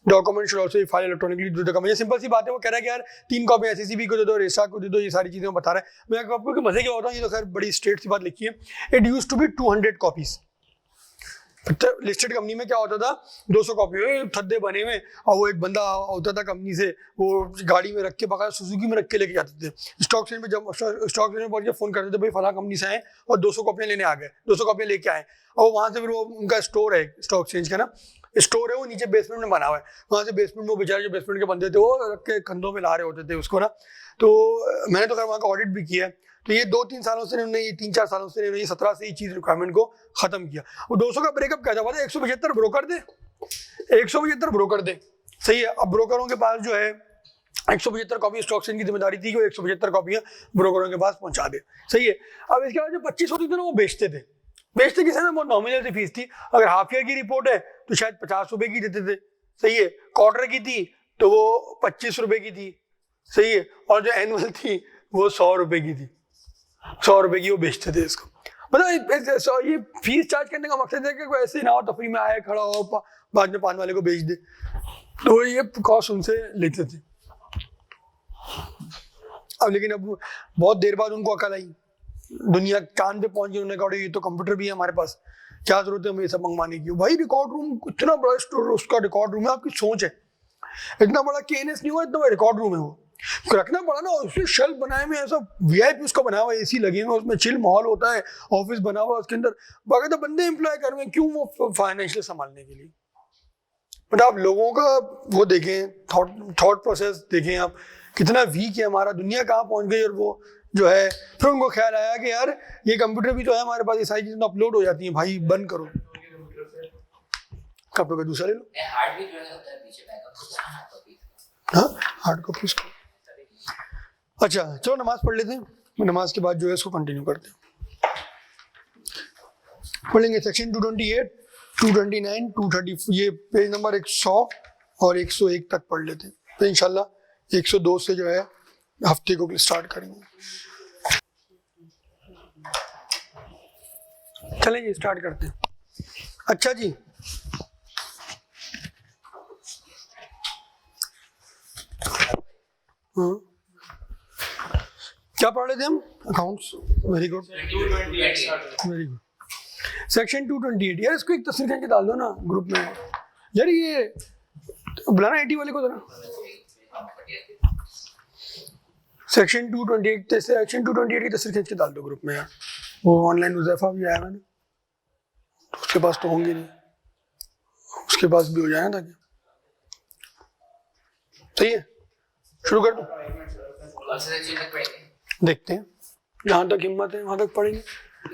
documents should also be filed electronically to the company. Simple सी बात है, वो कह रहा है कि यार 3 copy SECB को दे दो, रजिस्ट्रार को दे दो, ये सारी चीजें बता रहा है। मैं आपको मजे क्या होता है, ये तो खैर बड़ी स्ट्रेट सी बात लिखी है। It used to be 200 copies. Listed company में क्या होता था, 200 कॉपी थद्दे बने हुए, और वो एक बंदा होता था कंपनी से, वो गाड़ी में रख के बकाया सुजुकी में रख के लेके जाते थे। स्टॉक एक्सचेंज में जब स्टॉक एक्सचेंज में पहुंच के फोन करते थे, भाई फला कंपनी से आए और 200 कॉपियां लेने आ गए, 200 कॉपियां लेके आए, और वहाँ से फिर वो उनका स्टोर है, स्टॉक एक्सचेंज का ना स्टोर है, वो नीचे बेसमेंट में बना हुआ है, वहाँ से बेसमेंट में वो बेचारे जो बेसमेंट के बंदे थे वो रख के कंधों में ला रहे होते थे उसको ना। तो मैंने तो खैर वहाँ का ऑडिट भी किया है। तो ये 2-3 सालों से इन्होंने, ये 3-4 सालों से इन्होंने 17 से ये चीज रिक्वायरमेंट को खत्म किया। वो 200 का ब्रेकअप क्या था, 175 ब्रोकर दे, 175 ब्रोकर दे, सही है। अब ब्रोकरों के पास जो है 175 कॉपी स्टॉक एक्सचेंज की जिम्मेदारी थी कि वो 175 कॉपियां ब्रोकरों के पास पहुंचा दे, सही है। अब इसके बाद जो 25 होती थी ना, वो बेचते किसी ने, बहुत नॉमिनल सी फीस थी। अगर हाफ ईयर की रिपोर्ट है तो शायद 50 रुपए की देते थे, सही है। क्वार्टर की थी तो वो 25 रुपए की थी, सही है। और जो एनुअल थी वो 100 रुपए की थी, 100 रुपए की वो बेचते थे इसको। मतलब ये फीस चार्ज करने का मकसद है कि कोई ऐसे ना हो तफरी में आए, खड़ा हो, बाद में पान वाले को बेच दे, तो ये कॉस्ट उनसे लेते थे। अब लेकिन अब बहुत देर बाद उनको अकल आई दुनिया चांद पे पहुंच गई, उन्होंने कहा ये तो कंप्यूटर भी है हमारे पास, क्या जरूरत है हमें ये सब मंगवाने की। भाई रिकॉर्ड रूम इतना बड़ा स्टोर, उसका रिकॉर्ड रूम है, आपकी सोच है इतना बड़ा KNS नहीं हुआ, इतना बड़ा रिकॉर्ड रूम है वो, रखना पड़ा ना। उसमें शेल्फ बनाए हुए ऐसा VIP उसका बना हुआ, AC लगे हुए, उसमें चिल माहौल होता है, ऑफिस बना हुआ उसके अंदर, बाकी तो बंदे एम्प्लॉय कर रहे हैं, क्यों वो फाइनेंशियल संभालने के लिए। बट आप लोगों का वो देखें, थॉट प्रोसेस देखें आप, कितना वीक है हमारा, दुनिया कहाँ पहुंच गई। और वो जो है फिर उनको ख्याल आया कि यार ये कंप्यूटर भी तो है हमारे पास, ये सारी चीजें अपलोड हो जाती हैं, भाई बंद करो, कंप्यूटर का दूसरा ले लो। हार्ड भी जो होता है पीछे बैकअप, हाँ हार्ड कॉपी इसको। अच्छा चलो नमाज पढ़ लेते हैं, नमाज के बाद जो है इसको कंटिन्यू करते हैं। पढ़ेंगे सेक्शन 228, 229, 230, ये पेज नंबर 100 और 101 तक पढ़ लेते हैं, तो इंशाल्लाह 102 से जो है हफ्ते को स्टार्ट करेंगे। चलें जी स्टार्ट करते हैं। अच्छा जी, हाँ क्या पढ़ रहे थे हम? Accounts, very good very good. Section 228, यार इसको एक तस्वीर खींच के डाल दो ना ग्रुप में यार, ये बुलाना IT वाले को जरा। सेक्शन 228 की तस्वीर खींच के डाल दो ग्रुप में यार, वो ऑनलाइन उज़ैफा भी आया मैंने, तो उसके पास तो होंगे नहीं, उसके पास भी हो जाए ना, ताकि सही है। शुरू कर दो, देखते हैं जहाँ तक हिम्मत है वहाँ तक पढ़ेंगे।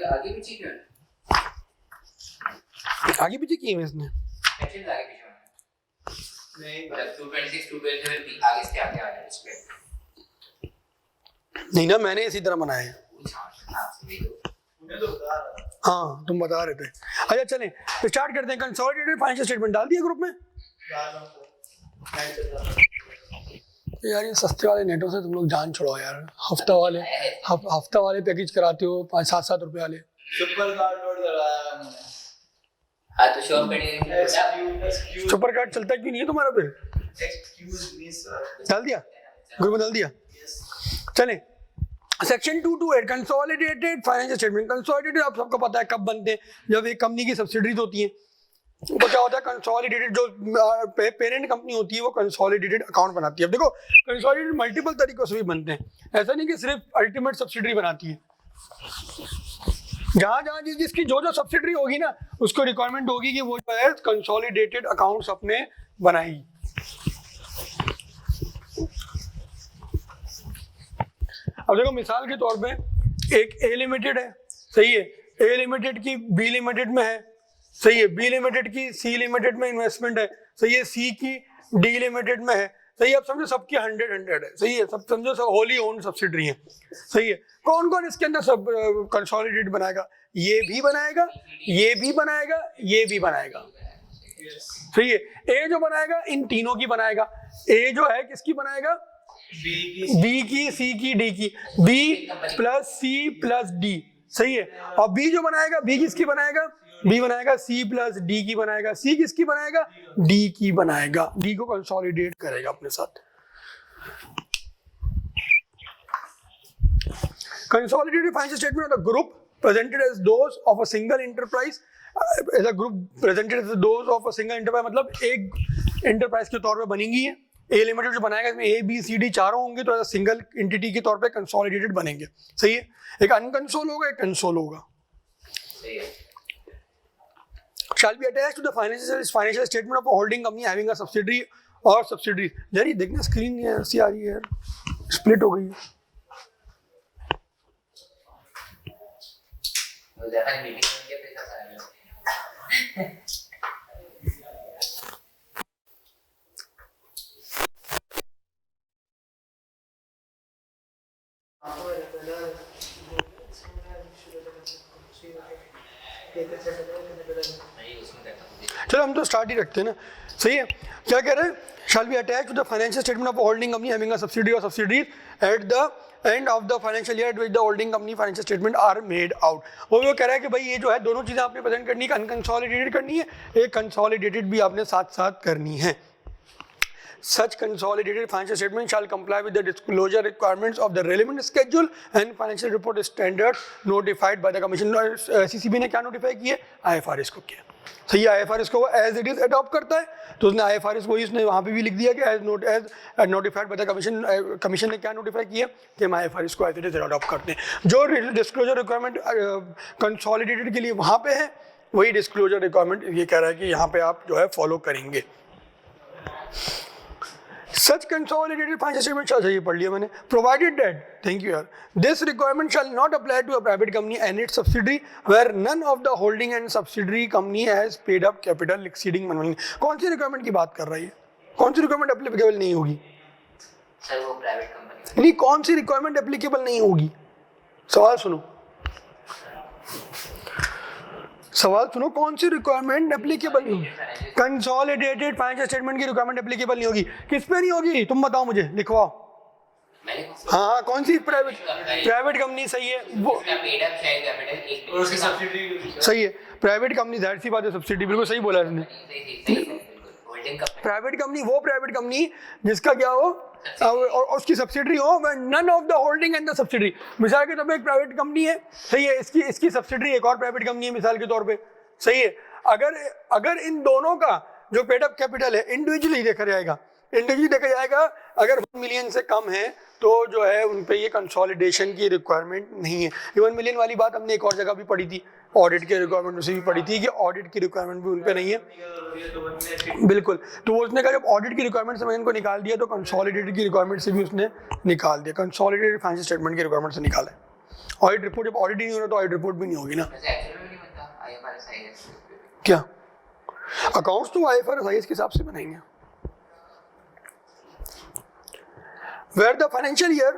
आगे पीछे क्यों है? आगे पीछे की है इसने, सेक्शन आगे पीछे होना है। नहीं मतलब 226 227 आगे से आगे आ रहा है इस पे। नहीं ना, मैंने इसी तरह बनाया है। हाँ तुम बता रहे थे। अच्छा चलें तो स्टार्ट करते हैं। कंसोलिडेटेड फाइनेंशियल स्टेटमेंट डाल दिया ग्रुप में यार। ये सस्ते वाले नेटों से तुम लोग जान छोड़ो यार, हफ्ता वाले पैकेज कराते हो 5-7 रुपए वाले। सुपर कार्ड लोड करवाया मैंने। हाँ तो शॉप पे सुपर कार्ड चलता क्यों नहीं है तुम्हारा फिर? Excuse me sir. डाल दिया ग्रुप में, डाल दिया। चलें section 228 consolidated financial statement. Consolidated आप सबको पता है कब बनते हैं, जब एक कंपनी की सब्सिडीज होती हैं तो क्या होता है, कंसोलिडेटेड जो पेरेंट कंपनी होती है वो कंसोलिडेटेड अकाउंट बनाती है। अब देखो कंसोलिडेटेड मल्टीपल तरीकों से भी बनते हैं, ऐसा नहीं कि सिर्फ अल्टीमेट सब्सिडरी बनाती है। जहाँ जहाँ जिसकी जो जो सब्सिडरी होगी ना उसको रिक्वायरमेंट होगी कि वो जो है कंसोलिडेटेड अकाउंट्स अपने बनाएगी। अब देखो मिसाल के तौर पे एक A लिमिटेड है, सही है, A लिमिटेड की B लिमिटेड में है, सही है, B लिमिटेड की C लिमिटेड में इन्वेस्टमेंट है, सही है, C की D लिमिटेड में है, सही है। अब समझो सबकी 100 है, सही है, सब समझो सब होली ओन्ड सब्सिडरी है, सही है। कौन कौन इसके अंदर सब कंसोलिडेट बनाएगा? ये भी बनाएगा, ये भी बनाएगा, ये भी बनाएगा, सही है। A जो बनाएगा इन तीनों की बनाएगा। A जो है किसकी बनाएगा? B की, C की, D की, B plus C plus D, सही है। और B जो बनाएगा, B किसकी बनाएगा? B बनाएगा C प्लस D की बनाएगा। C किसकी बनाएगा? D की बनाएगा, D को कंसोलिडेट करेगा अपने साथ। Consolidated financial statement of the group presented as those of a single enterprise, as a group presented as those of a single enterprise, मतलब एक एंटरप्राइज के तौर पे बनेंगी है। A लिमिटेड जो बनाएगा इसमें A B C D चारों होंगे तो सिंगल एंटिटी के तौर पे कंसोलिडेटेड बनेंगे, सही है। एक अनकंसोल होगा, एक कंसोल होगा। Shall be attached to the financial statement of a holding company having a subsidiary or subsidiaries। यार ये देखना स्क्रीन ऐसी आ रही है यार, स्प्लिट हो गई है। चलो हम तो स्टार्ट ही रखते हैं ना, सही है। क्या कह रहे हैं? Shall be attached to the financial statement of a holding company having a subsidiary or subsidiaries at the end of the financial year at which the holding company financial statement are made out। वो कह रहा है कि भाई ये जो है दोनों चीज़ें आपने प्रेजेंट करनी है, अनकंसोलिडेटेड करनी है, एक कंसोलिडेटेड भी आपने साथ साथ करनी है। Such consolidated financial statement shall comply with the disclosure requirements of the relevant schedule and financial report standards notified by the commission. CCB ने क्या notify किया? IFRS को किया. सही है, IFRS को एज इट इज अडॉप्ट करता है, तो उसने IFRS वही उसने वहाँ पे भी लिख दिया कि as notified by the commission. Commission ने क्या नोटिफाई किया कि हम IFRS को एज इट इज अडॉप्ट करते हैं. जो डिस्क्लोजर रिक्वायरमेंट कंसोलिडेटेड के लिए वहाँ पे है, वही डिस्क्लोजर रिक्वायरमेंट ये कह रहा है कि यहाँ पे आप जो है फॉलो करेंगे. Such consolidated financial statement shall, ये पढ़ लिया मैंने. Provided that, thank you यार, this requirement shall not apply to a private company and its subsidiary where none of the holding and subsidiary company has paid up capital exceeding 1 million. कौन सी requirement की बात कर रही है? कौन सी requirement applicable नहीं होगी? सर वो प्राइवेट कंपनी. नहीं, कौन सी रिक्वायरमेंट एप्लीकेबल नहीं होगी? सवाल सुनो, सवाल सुनो, कौन सी रिक्वायरमेंट एप्लीकेबल नहीं होगी? कंसोलिडेटेड फाइनेंशियल स्टेटमेंट की रिक्वायरमेंट एप्लीकेबल नहीं होगी. किस पे नहीं होगी तुम बताओ मुझे, लिखवाओ. हाँ, कौन सी? Private company. सही है, वो सही है. प्राइवेट कंपनी, जाहिर सी बात है, सब्सिडी. बिल्कुल सही बोला इसने. प्राइवेट कंपनी वो प्राइवेट कंपनी जिसका क्या हो और उसकी सब्सिडरी हो, none of the holding and the subsidiary. मिसाल के तौर पे एक प्राइवेट कंपनी है, सही है, इसकी सब्सिडरी एक और प्राइवेट कंपनी है मिसाल के तौर पे, सही है. अगर इन दोनों का जो पेड अप कैपिटल है इंडिविजुअली देखा जाएगा, अगर 1 मिलियन से कम है तो जो है उन पे ये कंसोलिडेशन की रिक्वायरमेंट नहीं है. ये 1 मिलियन वाली बात हमने एक और जगह भी पढ़ी थी, ऑडिट के रिक्वायरमेंट में से भी पढ़ी थी कि ऑडिट की रिक्वायरमेंट भी उन पे नहीं है. बिल्कुल, तो वो उसने कहा जब ऑडिट की रिक्वायरमेंट से मैंने इनको निकाल दिया तो कंसोलिडेटेड की रिक्वायरमेंट से भी उसने निकाल दिया. कंसोलिडेटेड फाइनेंशियल स्टेटमेंट की रिक्वायरमेंट से निकाला है. ऑडिट रिपोर्ट, जब ऑडिट ही नहीं हो रहा तो ऑडिट रिपोर्ट भी नहीं होगी ना. क्या अकाउंट्स तो IFRS के हिसाब से बनाएंगे. Where the financial year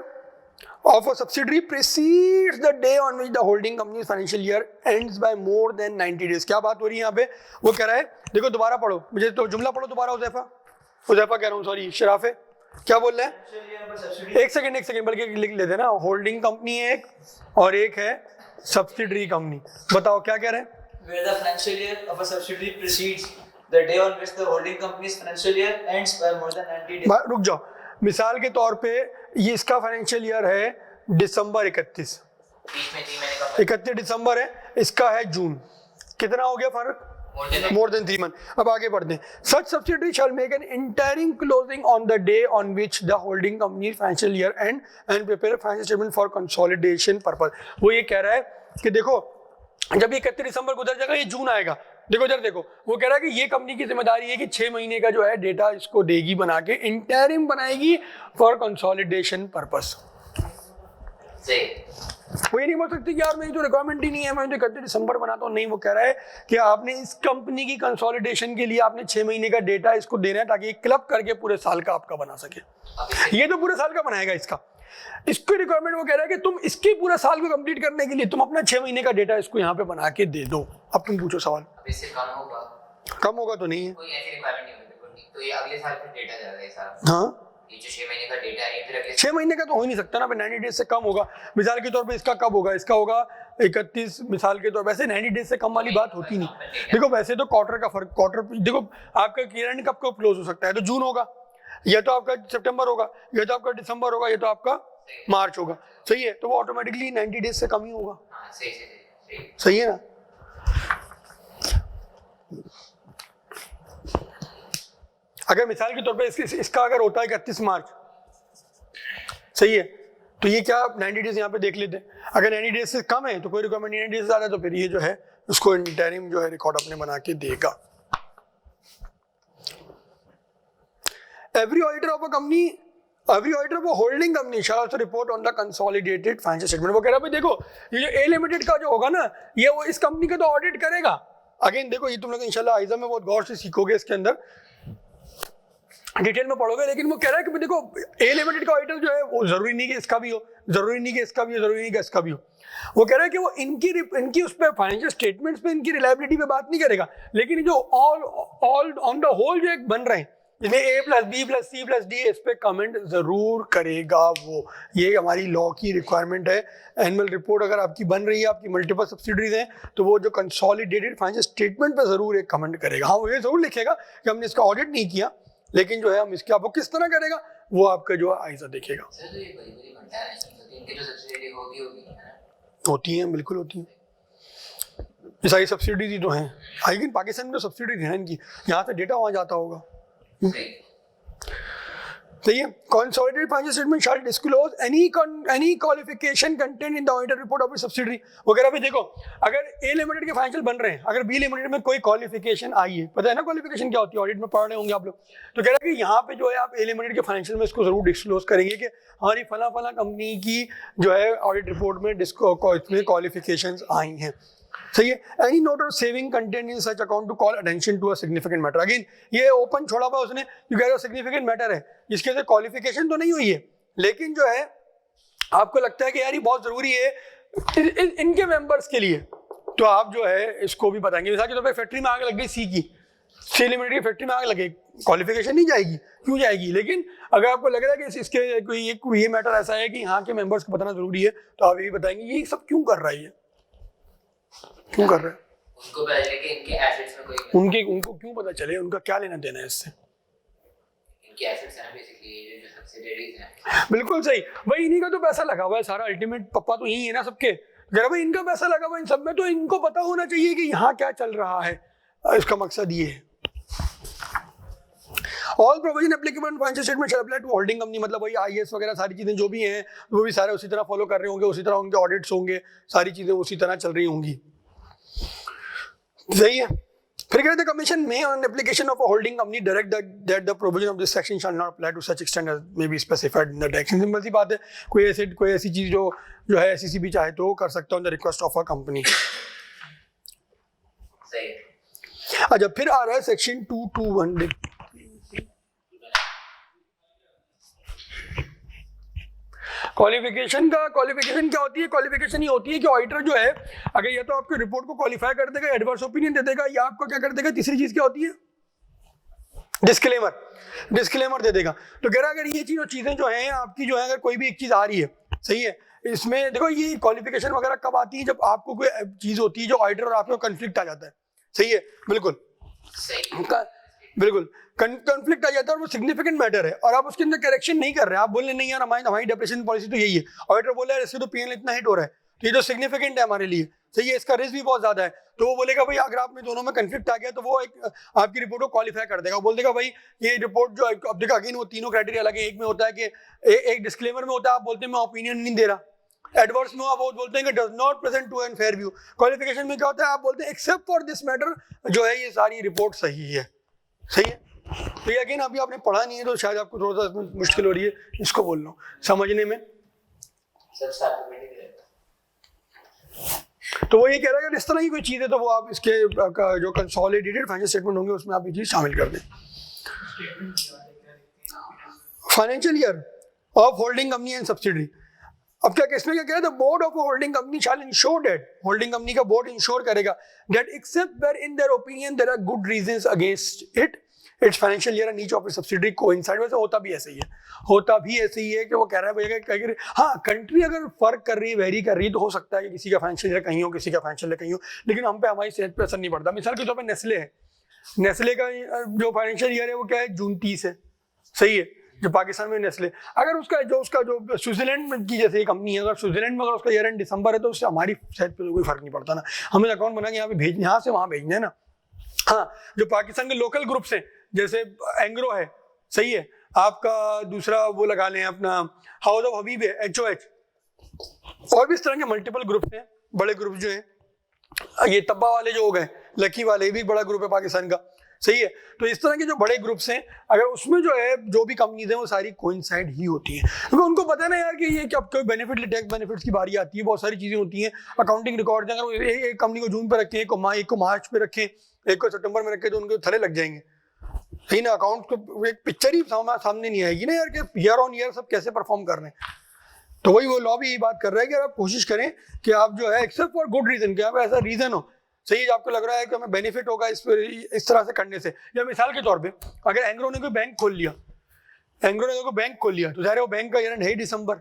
of a subsidiary precedes the day on which the holding company's financial year ends by more than 90 days. क्या बात हो रही है यहाँ पे? वो कह रहा है, देखो दोबारा पढ़ो, मुझे तो जुमला पढ़ो दोबारा. उज़ैफा कह रहा हूँ, सॉरी शराफे, क्या बोल रहे हैं? एक सेकंड बल्कि लिख लेते ना. होल्डिंग कंपनी है एक और एक है सब्सिडरी कंपनी. बताओ क्या कह रहे हैं? Where the financial year of a subsidiary precedes the day on which the holding company's financial year ends by more than 90 days. रुक जाओ, मिसाल के तौर पे ये इसका फाइनेंशियल ईयर है दिसंबर 31, 31 दिसंबर है, इसका है जून. कितना हो गया फर्क? More than 3 month. अब आगे बढ़ते हैं. Such subsidiary shall make an interim closing on the day on which the holding company financial year end prepare financial statement for consolidation purpose. वो ये कह रहा है कि देखो जब ये 31 दिसंबर गुजर जाएगा, ये जून आएगा, देखो इधर देखो, वो कह रहा है कि ये कंपनी की जिम्मेदारी है कि 6 महीने का जो है डेटा इसको देगी, बना के इंटरिम बनाएगी फॉर कंसोलिडेशन पर्पस. वो ये नहीं बोल सकती कि यार मेरी तो रिक्वायरमेंट ही नहीं है, मैं तो 31 दिसंबर बनाता हूँ. नहीं, वो कह रहा है कि आपने इस कंपनी की कंसोलिडेशन के लिए आपने 6 महीने का डेटा इसको देना है ताकि क्लब करके पूरे साल का आपका बना सके. ये तो पूरे साल का बनाएगा इसकी रिक्वायरमेंट. वो कह रहा है कि तुम इसके पूरा साल को कंप्लीट करने के लिए तुम अपना 6 महीने का डेटा इसको यहाँ पे बना के दे दो. अब तुम पूछो सवाल. इससे कम होगा तो नहीं है, कोई ऐसी रिक्वायरमेंट नहीं होगी. तो ये अगले साल फिर डेटा जाएगा ये सारा. हाँ, ये जो 6 महीने का डेटा है फिर अगले 6 महीने का तो हो ही नहीं सकता ना. 90 डेज से कम होगा. मिसाल के तौर पे इसका कब होगा? इसका होगा 31 मिसाल के तौर. वैसे 90 डेज से कम वाली बात होती नहीं. देखो वैसे तो क्वार्टर का फर्क, क्वार्टर देखो आपका ईयर कब कब क्लोज हो सकता है, तो जून होगा, या तो आपका सितंबर होगा, या तो आपका दिसंबर होगा, या तो आपका मार्च होगा. सही है, तो वो ऑटोमेटिकली 90 डेज से कम ही होगा. सही है ना. अगर मिसाल के तौर पे इसका अगर होता है 31 मार्च, सही है, तो ये क्या 90 डेज यहाँ पे देख लेते हैं. अगर 90 डेज से कम है तो कोई रिक्वायरमेंट, 90 डेज से ज्यादा तो फिर ये जो है उसको इंटरिम जो है रिकॉर्ड अपने बना के देगा. Every auditor of a company, every auditor of a holding company shall also report on the consolidated financial statement. वो कह रहा है भाई देखो ये जो ए लिमिटेड का जो होगा ना, ये वो इस कंपनी का तो ऑडिट करेगा. अगेन देखो ये तुम लोग इंशाल्लाह आइज़ा में बहुत गौर से सीखोगे, इसके अंदर डिटेल में पढ़ोगे. लेकिन वो कह रहा है कि देखो ए लिमिटेड का ऑडिटर जो है वो जरूरी नहीं कि इसका भी हो, जरूरी नहीं कि इसका भी हो, जरूरी नहीं कि इसका भी हो. वो कह रहा है कि वो इनकी उस पर फाइनेंशियल स्टेटमेंट्स पे इनकी रिलायबिलिटी पे बात नहीं करेगा, लेकिन जो ऑल ऑन द होल जो एक बन रहे हैं जिसमें A+B+C+D इस पे कमेंट जरूर करेगा. वो ये हमारी लॉ की रिक्वायरमेंट है. एनुअल रिपोर्ट अगर आपकी बन रही है, आपकी मल्टीपल सब्सिडरीज हैं, तो वो जो कंसोलिडेटेड फाइनेंशियल स्टेटमेंट पे जरूर एक कमेंट करेगा. हाँ, वो ये जरूर लिखेगा कि हमने इसका ऑडिट नहीं किया, लेकिन जो है हम इसके आपको किस तरह करेगा वो आपका जो है ऐसा देखेगा। सर तो ये बड़ी मल्टीनेशनल होती है, इनकी जो सब्सिडी होगी है ना? होती हैं, बिल्कुल होती हैं, ये सारी सब्सिडीज ही तो हैं। लेकिन पाकिस्तान में तो सब्सिडीज हैं इनकी, यहाँ से डेटा वहाँ जाता होगा। सही है। Consolidated financial statement shall disclose any qualification contained in the audited report of a subsidiary वगैरह। भी देखो अगर A लिमिटेड के फाइनेंशियल बन रहे हैं, अगर B लिमिटेड में कोई क्वालिफिकेशन आई है, पता है ना क्वालिफिकेशन क्या होती है, ऑडिट में पढ़ रहे होंगे आप लोग, तो कह रहा है कि यहाँ पे जो है आप A लिमिटेड के फाइनेंशियल में इसको जरूर डिस्क्लोज करेंगे कि हमारी फला फला कंपनी की जो है ऑडिट रिपोर्ट में इसमें क्वालिफिकेशंस आई हैं। सही है। Any note of saving content in such account to call attention to a significant matter. Again ये ओपन छोड़ा हुआ उसने, जो कह रहा है सिग्निफिकेंट मैटर है, इसके से क्वालिफिकेशन तो नहीं हुई है, लेकिन जो है आपको लगता है कि यार ये बहुत जरूरी है इनके मेंबर्स के लिए, तो आप जो है इसको भी बताएंगे। मिसाल के तौर पर फैक्ट्री में आग लग गई सी लिमिटेड की फैक्ट्री में आग लगे, क्वालिफिकेशन नहीं जाएगी, क्यों जाएगी, लेकिन अगर आपको लग रहा है कि इसके कोई ये मैटर ऐसा है कि यहाँ के मेंबर्स को बताना जरूरी है, तो आप ये बताएंगे ये सब क्यों कर रहा है, क्यों कर रहे हैं, उनको पता चले कि इनके एसेट्स में कोई उनको क्यों पता चले, उनका क्या लेना देना है इससे। इनके एसेट्स हैं बेसिकली ये जो सब्सिडियरीज हैं। बिल्कुल सही, भाई इन्हीं का तो पैसा लगा हुआ है सारा, अल्टीमेट पप्पा तो यही है ना सबके, जरा भाई इनका पैसा लगा हुआ है इन सब में, तो इनको पता होना चाहिए कि यहाँ क्या चल रहा है। इसका मकसद ये है। All provision applicable on financial statement shall apply to holding company, मतलब वही आईएएस वगैरह सारी चीजें जो भी हैं वो भी सारे उसी तरह फॉलो कर रहे होंगे, उसी तरह उनके ऑडिट्स होंगे, सारी चीजें उसी तरह चल रही होंगी। सही है। फिर कहते हैं कमीशन में on application of a holding company direct that the provision of this section shall not apply to such extent as may be specified in the direction. Simple सी बात है, कोई ऐसी चीज जो है एसईसी भी चाहे तो कर सकता है on the request of a company. सही है। अच्छा फिर आ रहा है सेक्शन 221। क्वालिफिकेशन क्या होती है, क्वालिफिकेशन ये होती है कि ऑडिटर जो है अगर या तो आपकी रिपोर्ट को क्वालिफाई कर देगा, एडवर्स ओपिनियन दे देगा, या आपको क्या कर देगा, तीसरी चीज क्या होती है, डिस्क्लेमर दे देगा। तो कह रहा है अगर ये चीजें जो हैं आपकी जो है, अगर कोई भी एक चीज आ रही है, सही है, इसमें देखो ये क्वालिफिकेशन वगैरह कब आती है, जब आपको कोई चीज होती है जो ऑडिटर और आपको कन्फ्लिक्ट आ जाता है। सही है, बिल्कुल कॉन्फ्लिक्ट आ जाता है और वो सिग्निफिकेंट मैटर है और आप उसके अंदर करेक्शन नहीं कर रहे, आप बोल रहे नहीं यार हमारी डेप्रिसिएशन पॉलिसी तो यही है, ऑडिटर बोला इससे तो पीएनएल इतना हिट हो रहा है, तो ये तो सिग्निफिकेंट है हमारे लिए, सही है, इसका रिस्क भी बहुत ज्यादा है, तो वो बोलेगा भाई अगर आप में दोनों में कन्फ्लिक्ट आ गया तो वो एक आपकी रिपोर्ट को क्वालिफाई कर देगा, वो बोल देगा भाई ये रिपोर्ट जो अब देखा अगेन वो तीनों क्राइटेरिया अलग है। एक में होता है कि एक डिस्क्लेमर में होता है आप बोलते हैं मैं ओपिनियन नहीं दे रहा, एडवर्स में आप बोलते हैं कि does not present to an fair view, qualification में क्या होता है आप बोलते हैं एक्सेप्ट फॉर दिस मैटर जो है ये सारी रिपोर्ट सही है। सही है। तो ये अगेन अभी आपने पढ़ा नहीं है तो शायद आपको थोड़ा सा मुश्किल हो रही है इसको बोलना समझने में। तो वो ये कह रहा है कि इस तरह की कोई चीज है तो वो आप इसके जो कंसोलिडेटेड फाइनेंशियल स्टेटमेंट होंगे उसमें आप ये चीज शामिल कर दें। Financial year of holding company and subsidiary. अब क्या इसमें क्या कह रहा है, board of holding company shall ensure that, holding company का बोर्ड इंश्योर करेगा that except where in their opinion there are good reasons against it its financial year and each of its subsidiary coincide. वैसे होता भी ऐसे ही है, कि वो कह रहा है भैया हाँ कंट्री अगर फर्क कर रही है, वेरी कर रही है तो हो सकता है कि किसी का फाइनेंशियल ईयर कहीं हो, किसी का फाइनेंशियल ईयर कहीं हो, लेकिन हम पे हमारी सेहत पे असर नहीं पड़ता। मिसाल के तौर पर नेस्ले है, नेस्ले का जो फाइनेंशियल ईयर है वो क्या है, जून 30 है। सही है, जो पाकिस्तान में नेस्ले, अगर उसका जो स्विट्जरलैंड की जैसे कंपनी है, अगर स्विट्जरलैंड में अगर उसका ईयर एंड दिसंबर है तो उससे हमारी सेहत पे कोई फर्क नहीं पड़ता ना, हमें अकाउंट बना के यहाँ पे भेजना, यहाँ से वहाँ भेजना है ना। हाँ, जो पाकिस्तान के लोकल ग्रुप्स हैं जैसे एंग्रो है, सही है, आपका दूसरा वो लगा लें अपना हाउस ऑफ हबीब है, HOH, और भी इस तरह के मल्टीपल ग्रुप्स हैं, बड़े ग्रुप जो हैं, ये तब्बा वाले जो हो गए, लकी वाले भी बड़ा ग्रुप है पाकिस्तान का। सही है, तो इस तरह के जो बड़े ग्रुप्स हैं अगर उसमें जो है जो भी कंपनीज हैं वो सारी कोइंसाइड ही होती हैं, क्योंकि उनको पता है ना यार कि ये कि अब कोई बेनिफिट टैक्स बेनिफिट्स की बारी आती है, बहुत सारी चीजें होती हैं, अकाउंटिंग रिकॉर्ड अगर एक कंपनी को जून पे रखें, एक को मार्च पे रखें, एक को सितंबर में रखें तो उनके थले लग जाएंगे। सही ना, अकाउंट को एक पिक्चर ही सामने नहीं आएगी ना यार कि ईयर ऑन ईयर सब कैसे परफॉर्म कर रहे हैं। तो वही वो लॉ भी यही बात कर रहा है कि आप कोशिश करें कि आप जो है एक्सेप्ट फॉर गुड रीजन, क्या ऐसा रीजन हो, सही है, आपको लग रहा है कि हमें बेनिफिट होगा इस तरह से करने से। या मिसाल के तौर पे अगर एंग्रो ने कोई बैंक खोल लिया, तो ज़ाहिर है वो बैंक का ईयर एंड है दिसंबर,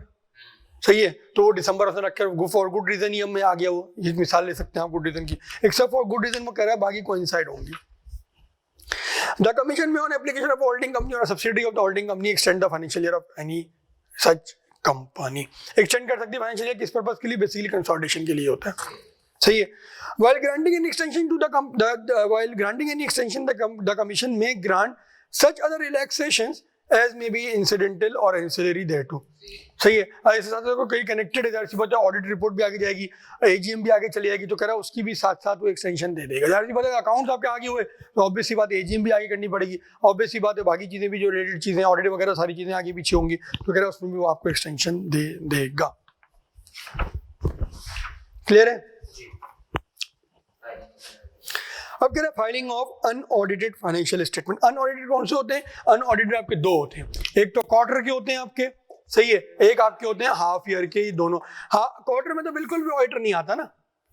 सही है, तो वो दिसंबर से रखकर फॉर गुड रीजन ही में आ गया, वो ये मिसाल ले सकते हैं आप गुड रीजन की, एक्सेप्ट फॉर गुड रीजन वो कह रहा है बाकी कोइंसाइड होंगी। The commission may, on application of a holding company or a subsidiary of the holding company, extend the financial year of any such company. Extend कर सकती है financial year किस purpose के लिए? Basically consolidation के लिए होता है. सही है. While granting any extension to the commission may grant such other relaxations as may be incidental or ancillary thereto. सही है. ऐसे साथ को कहीं कनेक्टेड है, जाहिर सी बात है ऑडिट रिपोर्ट भी आगे जाएगी, एजीएम भी आगे चली जाएगी, तो कह रहा है उसकी भी साथ साथ वो एक्सटेंशन दे देगा. जाहिर सी बात है अकाउंट्स आपके आगे हुए तो ऑब्वियस सी बात है एजीएम भी आगे करनी पड़ेगी. ऑब्वियस सी बात है बाकी चीजें भी जो रिलेटेड चीजें ऑडिट वगैरह सारी चीजें आगे पीछे होंगी, तो कह रहा है उसमें भी वो आपको एक्सटेंशन दे देगा. क्लियर है. अब कह रहे हैं filing of unaudited financial statement. Unaudited कौन से होते हैं? अनऑडिटेड आपके दो होते हैं, एक तो क्वार्टर के होते हैं आपके, सही है, एक आपके होते हैं हाफ ईयर के. दोनों, हाँ क्वार्टर में तो बिल्कुल भी ऑडिटर नहीं आता ना,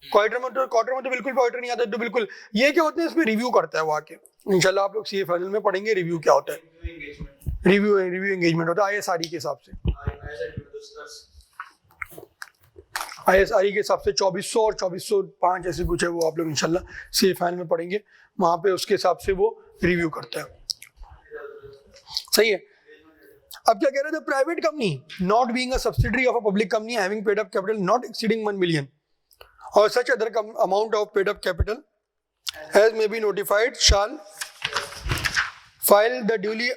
क्वार्टर में तो बिल्कुल भी ऑडिटर नहीं आता. तो बिल्कुल ये क्या होते हैं, इसमें रिव्यू करता है वो आके. इंशाल्लाह आप लोग सीए फाइनल में पढ़ेंगे रिव्यू क्या होता है. रिव्यू एंगेजमेंट होता है आईएसआरई के हिसाब से. आईएसआरई के हिसाब से 2400 और 2405 ऐसे कुछ है, वो आप लोग इंशाल्लाह सीए फाइनल में पढ़ेंगे. वहां पे उसके हिसाब से वो रिव्यू करता है. सही है. अब क्या कह रहे थे? Private company not being a subsidiary of a public company having paid up capital not exceeding 1 million और such other amount of paid up capital as may be notified shall file the duly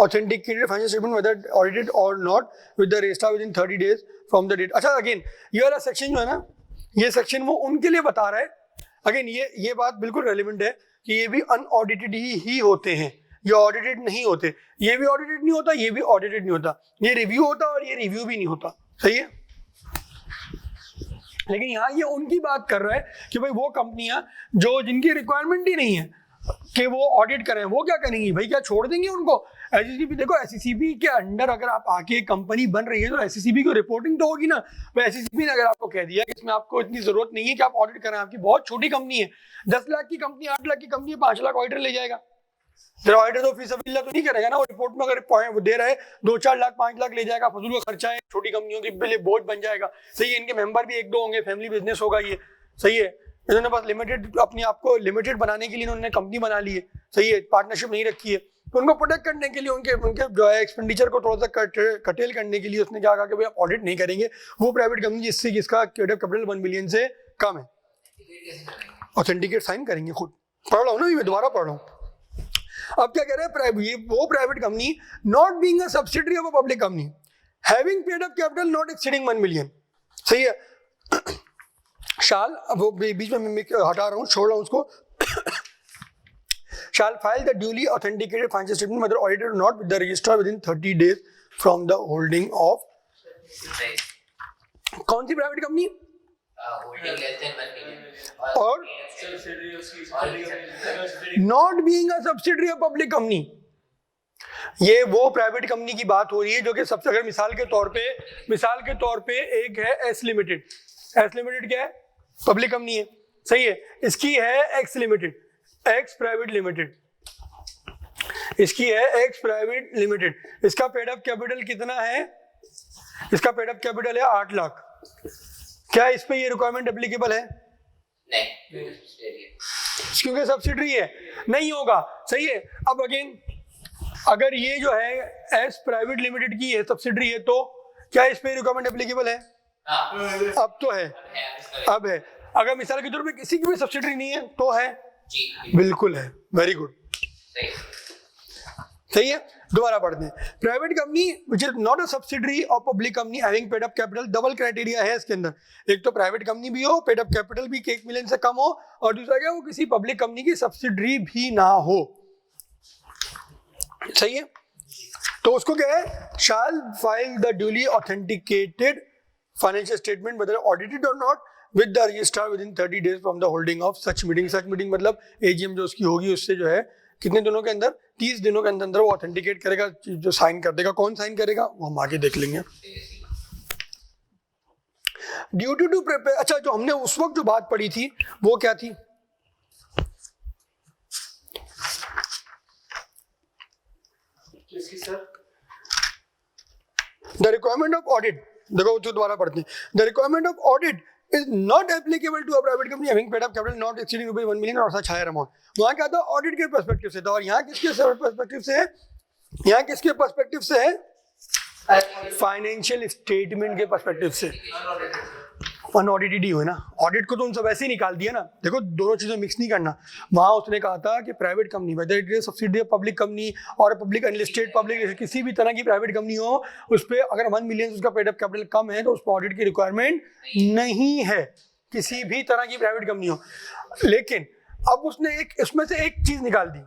authenticated financial statement whether audited or not with the registrar within 30 days from the date. अच्छा again ये वाला section जो है ना, ये section वो उनके लिए बता रहा है. अगेन ये बात बिल्कुल रेलिवेंट है कि ये भी अनऑडिटेड ही होते हैं, ये ऑडिटेड नहीं होते. ये भी ऑडिटेड नहीं होता, ये भी ऑडिटेड नहीं होता. ये रिव्यू होता और ये रिव्यू भी नहीं होता. सही है. लेकिन यहाँ ये उनकी बात कर रहा है कि भाई वो कंपनियां जो जिनकी रिक्वायरमेंट ही नहीं है कि वो ऑडिट करें, वो क्या करेंगी भाई? क्या छोड़ देंगे उनको? एससीसीबी देखो, एससीसीबी के अंडर अगर आप आके कंपनी बन रही है तो एससीसीबी को रिपोर्टिंग तो होगी ना. तो एससीसीबी ने अगर आपको कह दिया कि इसमें आपको इतनी जरूरत नहीं है कि आप ऑडिट करें, आपकी बहुत छोटी कंपनी है, 10 लाख की कंपनी, 8 लाख की कंपनी है, 5 लाख ऑडिटर ले जाएगा. जरा ऑडिटर तो फीसबिल्ला तो नहीं करेगा ना, वो रिपोर्ट में अगर पॉइंट दे रहे 2-4 लाख 5 लाख ले जाएगा, फजूल का खर्चा है, छोटी कंपनियों के लिए बोझ बन जाएगा. सही है. इनके मेंबर भी 1-2 होंगे, फैमिली बिजनेस होगा ये. सही है. इन्होंने बस लिमिटेड अपने आप को लिमिटेड बनाने के लिए इन्होंने कंपनी बना ली है. सही है. पार्टनरशिप नहीं रखी है. तो उनको प्रोटेक्ट करने के लिए उनके जो है एक्सपेंडिचर को थोड़ा सा कटेल करने के लिए उसने क्या कहा कि भाई आप ऑडिट नहीं करेंगे. वो प्राइवेट कंपनी जिससे जिसका कैपिटल 1 million से कम है, ऑथेंटिकेट साइन करेंगे. खुद पढ़ रहा हूँ ना, मैं दोबारा पढ़ रहा हूँ. अब क्या कह रहे हैं? वो private company not being a subsidiary of a public company having paid up capital not exceeding 1 million. सही है. शाल, अब वो बीच में मैं हटा रहा हूँ, छोड़ रहा हूँ उसको. shall file the duly authenticated financial statement whether audited or not with the registrar within 30 days from the holding of. कौन सी private company? holding less than 1 million और not being a subsidiary of public company. ये वो private company की बात हो रही है जो कि सबसे, अगर मिसाल के तौर पे एक है एस लिमिटेड. एस लिमिटेड क्या है? पब्लिक कंपनी है. सही है. इसकी है x limited, x private limited. इसकी है एक्स प्राइवेट लिमिटेड. इसका पेड अप कैपिटल कितना है? इसका पेड अप कैपिटल है 8 लाख. क्या इस पे ये रिक्वायरमेंट एप्लीकेबल है? नहीं, क्योंकि सब्सिडरी है, नहीं होगा. सही है. अब अगेन अगर ये जो है एस प्राइवेट लिमिटेड की है, सब्सिडरी है, तो क्या इस पे रिक्वायरमेंट एप्लीकेबल है? अब तो है, अब है. अगर मिसाल के तौर पे किसी की भी सब्सिडरी नहीं है तो है? बिल्कुल है. Very good. सही है. दोबारा पढ़ते हैं. Private company which is not a subsidiary of public company having paid up capital. Double criteria है इसके अंदर. एक तो प्राइवेट कंपनी भी हो, पेड अप कैपिटल भी 1 million से कम हो, और दूसरा क्या, वो किसी पब्लिक कंपनी की सब्सिडरी भी ना हो. सही है. तो उसको क्या है? Shall file the duly authenticated financial statement whether audited or not with the registrar within 30 days from the holding of such meeting. Such meeting मतलब एजीएम जो उसकी होगी उससे जो है कितने दिनों के अंदर? 30 दिनों के अंदर वो ऑथेंटिकेट करेगा, जो साइन कर देगा. कौन साइन करेगा वो हम आगे देख लेंगे. Duty to prepare. अच्छा, जो हमने उस वक्त जो बात पढ़ी थी वो क्या थी? The requirement of audit. देखो जो दोबारा पढ़ते हैं. The requirement of audit is not applicable to a private company having paid up capital not exceeding rupees 1 million or such higher amount. वहाँ क्या था, ऑडिट के पर्सपेक्टिव से था, और यहाँ किसके पर्सपेक्टिव से है, यहाँ किसके पर्सपेक्टिव से है, फाइनेंशियल स्टेटमेंट के पर्सपेक्टिव से। अनऑडिटेड ही हो ना, ऑडिट को तो उन सब ऐसे ही निकाल दिया ना। देखो दोनों चीजें मिक्स नहीं करना। वहां उसने कहा था कि private company, whether it is subsidy of public company और पब्लिक अनलिस्टेड पब्लिक, किसी भी तरह की प्राइवेट कंपनी हो, उस पर अगर 1 मिलियन उसका पेड अप कैपिटल कम है तो उस पर ऑडिट की रिक्वायरमेंट नहीं है, किसी भी तरह की प्राइवेट कंपनी हो। लेकिन अब उसने इसमें से एक चीज निकाल दी,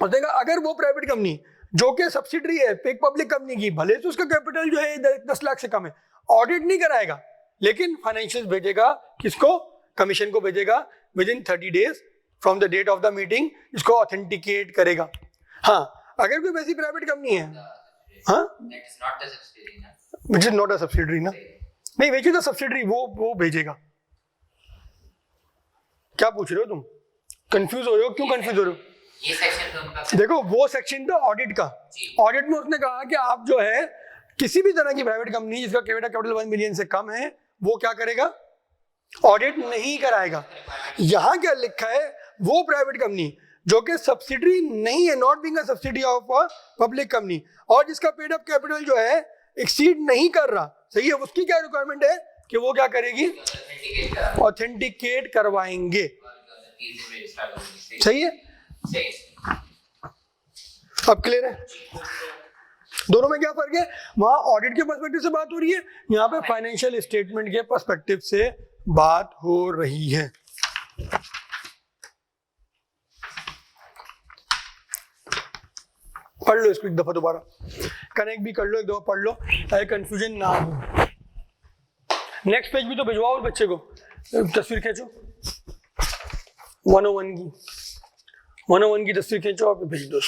उसने कहा अगर वो प्राइवेट कंपनी जो कि सब्सिडरी है एक पब्लिक कंपनी की, भले से उसका कैपिटल जो है 10 लाख से कम है, ऑडिट नहीं कराएगा, लेकिन फाइनेंशियल भेजेगा किसको, कमीशन को भेजेगा within 30 days from the date of the meeting, इसको ऑथेंटिकेट करेगा। हाँ, अगर कोई वैसी प्राइवेट कंपनी है, हाँ, which is not a subsidiary ना, नहीं विच इज अ सब्सिडरी, वो भेजेगा। क्या पूछ रहे हो तुम, कंफ्यूज हो रहे हो, क्यों कंफ्यूज हो रहे हो? ये सेक्शन तो उनका, देखो वो सेक्शन था ऑडिट का। ऑडिट में उसने कहा कि आप जो है किसी भी तरह की प्राइवेट कंपनी जिसका कैपिटल 1 मिलियन से कम है, वो क्या करेगा, ऑडिट नहीं कराएगा। यहां क्या लिखा है, वो प्राइवेट कंपनी जो कि सब्सिडरी नहीं है, not being a subsidy of a public company, और जिसका पेड अप कैपिटल जो है एक्सीड नहीं कर रहा, सही है, उसकी क्या रिक्वायरमेंट है कि वो क्या करेगी, ऑथेंटिकेट करवाएंगे। सही है, अब क्लियर है? दोनों में क्या फर्क है? वहां ऑडिट के पर्सपेक्टिव से बात हो रही है, यहाँ पे फाइनेंशियल स्टेटमेंट के पर्सपेक्टिव से बात हो रही है। पढ़ लो इसको एक दफा दोबारा, कनेक्ट भी कर लो, एक दफा पढ़ लो ताकि कंफ्यूजन ना हो। नेक्स्ट पेज भी तो भिजवाओ उस बच्चे को, तस्वीर खींचो 101 की तस्वीर खींचो और भेज दो।